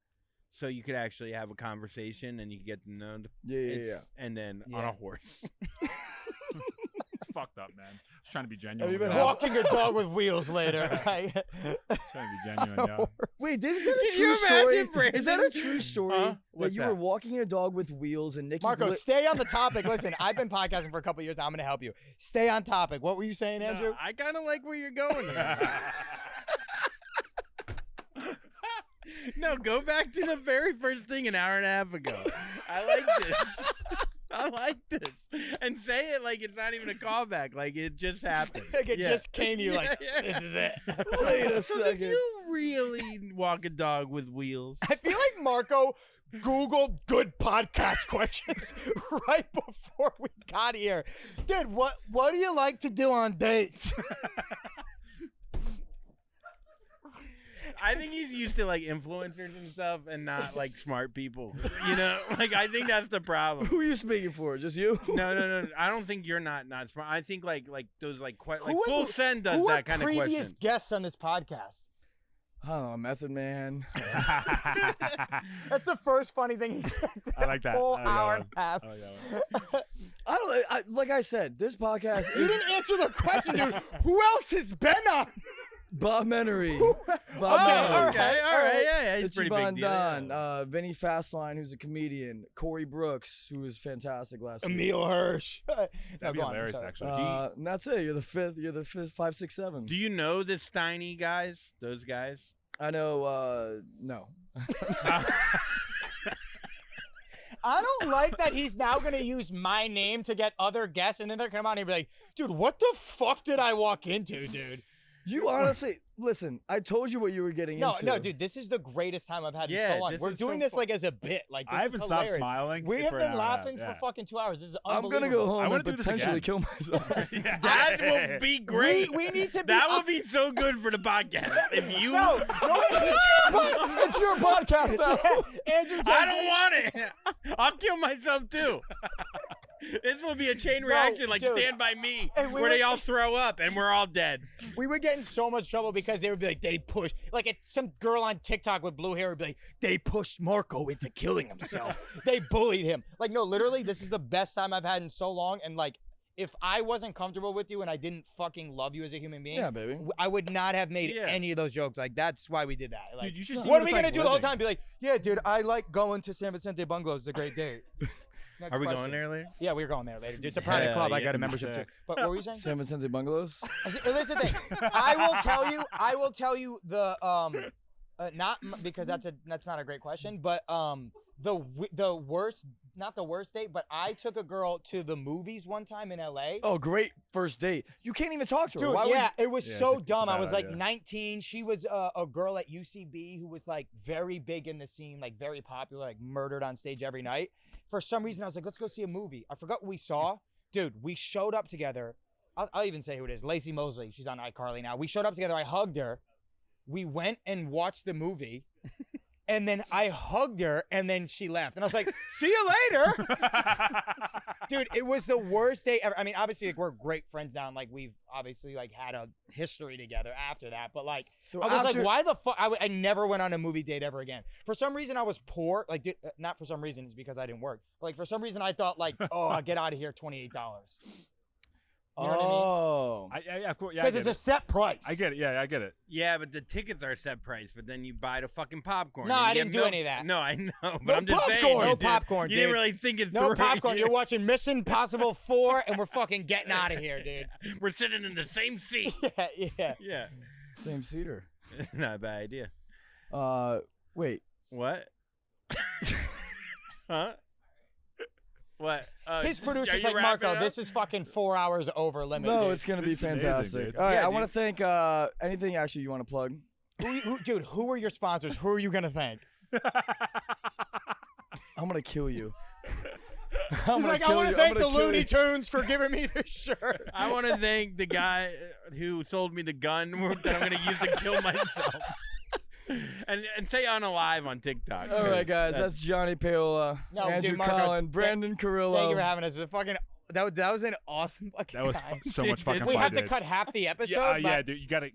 so you could actually have a conversation and you can get to know. Yeah. And then on a horse. It's fucked up, man. I was trying to be genuine. you been yo. Walking a dog with wheels later. Trying to be genuine, yo. Wait, is that a Can you true story? imagine, Brandon? Is that a true story that What's you that? were walking a dog with wheels and Nikki? Marco, stay on the topic. Listen, I've been podcasting for a couple years now. I'm going to help you. Stay on topic. What were you saying, Andrew? I kind of like where you're going. No, go back to the very first thing an hour and a half ago. I like this. I like this. And say it like it's not even a callback. Like it just happened. Like it just came to you like, Yeah. this is it. Wait a So did second. you really walk a dog with wheels? I feel like Marco Googled good podcast questions right before we got here. Dude, what do you like to do on dates? I think he's used to like influencers and stuff and not like smart people. You know, like I think that's the problem. Who are you speaking for? Just you? No. I don't think you're not smart. I think like those like Who Full are- Send does Who are that kind of previous question. guests on this podcast? I don't know, Method Man. That's the first funny thing he said. I like that. Whole I like that hour one. and a half. I like that one. Like I said, this podcast You is didn't answer the question, dude. Who else has been on? Bob-menery. Oh, Bob-menery. okay, all right, yeah, he's pretty big Ichiban deal. Don, Yeah. Vinny Fastline, who's a comedian, Corey Brooks, who was fantastic last week. Emil Hirsch. That'd No, be go on, I'm hilarious, sorry. actually. And that's it. You're the fifth. You're the fifth. 5, 6, 7. Do you know the Steiny guys? Those guys? I know. No. I don't like that he's now going to use my name to get other guests, and then they're going to come out and be like, dude, what the fuck did I walk into, dude? You honestly listen. I told you what you were getting into. No, dude, this is the greatest time I've had in Yeah, so long. this We're is doing so this fun. like as a bit. Like this I is haven't stopped hilarious. smiling. We have for been an hour and a half, laughing for yeah. fucking 2 hours. This is I'm unbelievable. gonna go home I wanna and do this potentially again. kill myself. That will be great. We need to be. That will be so good for the podcast. If you, No, It's your podcast now. Andrew. I don't want it. I'll kill myself too. This will be a chain reaction, like dude. Stand By Me, Hey, we where were- they all throw up and we're all dead. We would get in so much trouble because they would be like, they pushed. Like some girl on TikTok with blue hair would be like, they pushed Marco into killing himself. They bullied him. Like, no, literally, this is the best time I've had in so long. And like, if I wasn't comfortable with you and I didn't fucking love you as a human being, Yeah, baby. I would not have made Yeah. any of those jokes. Like, that's why we did that. Like, Dude, you should see what are it's we like gonna do the whole living. time? Be like, yeah, dude, I like going to San Vicente Bungalows. It's a great date. Next Are we question. going there later? Yeah, we're going there later. Dude. It's a private Hell club. I yeah, got a be membership sick. too. But what were you saying? San Vicente Bungalows. Here's the thing. I will tell you the not because that's not a great question, but the worst, not the worst date, but I took a girl to the movies one time in LA. Oh, great first date. You can't even talk to her. Dude, Why yeah, it was Yeah, so it's a dumb. I bad was like idea. 19. She was a girl at UCB who was like very big in the scene, like very popular, like murdered on stage every night. For some reason, I was like, let's go see a movie. I forgot what we saw. Dude, we showed up together. I'll even say who it is. Lacey Mosley. She's on iCarly now. We showed up together. I hugged her. We went and watched the movie. And then I hugged her, and then she left. And I was like, see you later. Dude, it was the worst day ever. I mean, obviously, like, we're great friends now, and, like, we've obviously, like, had a history together after that. But, like, So I was after- like, why the fuck? I never went on a movie date ever again. For some reason, I was poor. Like, dude, not for some reason. It's because I didn't work. But, like, for some reason, I thought, like, oh, I'll get out of here, $28. You know what I mean? Oh. Yeah, of course. Yeah, Because it's a set price. I get it. Yeah, I get it. Yeah, but the tickets are a set price. But then you buy the fucking popcorn. No, and I you didn't have do any of that. No, I know. But No I'm just saying. popcorn. you No did- popcorn, You didn't dude. really think it No through. popcorn. You're watching Mission Impossible 4, and we're fucking getting out of here, dude. We're sitting in the same seat. Yeah. Yeah. Same seater. Not a bad idea. Wait. What? Huh? What? His are producer's you like, wrapping Marco, it up? this is fucking 4 hours over limit. No, dude. it's gonna be This is amazing, fantastic. dude. All right, Yeah, I want to dude. thank anything actually you want to plug. Dude, who are your sponsors? Who are you gonna thank? I'm gonna kill you. He's like, I want to thank the Looney Tunes for giving me this shirt. I want to thank the guy who sold me the gun that I'm going to use to kill myself. And say unalive on TikTok. All right, guys, that's Gianni Paolo, No, Andrew dude, Marco, Collin, Brandon Carrillo. Thank you for having us. It's a fucking that was an awesome fucking That was time. so much fucking We fun, have to dude. cut half the episode. Yeah, but yeah, dude. You gotta.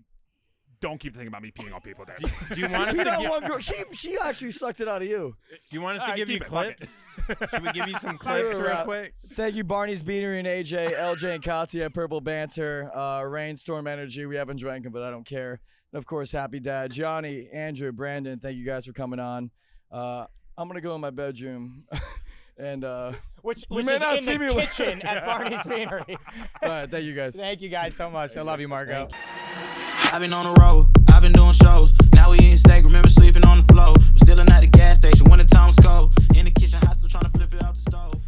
Don't keep thinking about me peeing on people, dude. Do you want us You to know give, one girl, she actually sucked it out of you. do you want us to Alright, give you keep it, fuck clips? Should we give you some clips We're real out. quick? Thank you, Barney's Beanery and AJ, LJ and Katya, Purple Banter, Rainstorm Energy. We haven't drank them, but I don't care. And of course, Happy Dad, Johnny, Andrew, Brandon. Thank you guys for coming on. I'm gonna go in my bedroom, and which may is not in see the me kitchen at Barney's Beanery. all right, thank you guys. Thank you guys so much. I love you, Marco. I've been on the road, I've been doing shows. Now we eating steak, remember sleeping on the floor. We're still at the gas station when the time was cold. In the kitchen, hot still trying to flip it out the stove.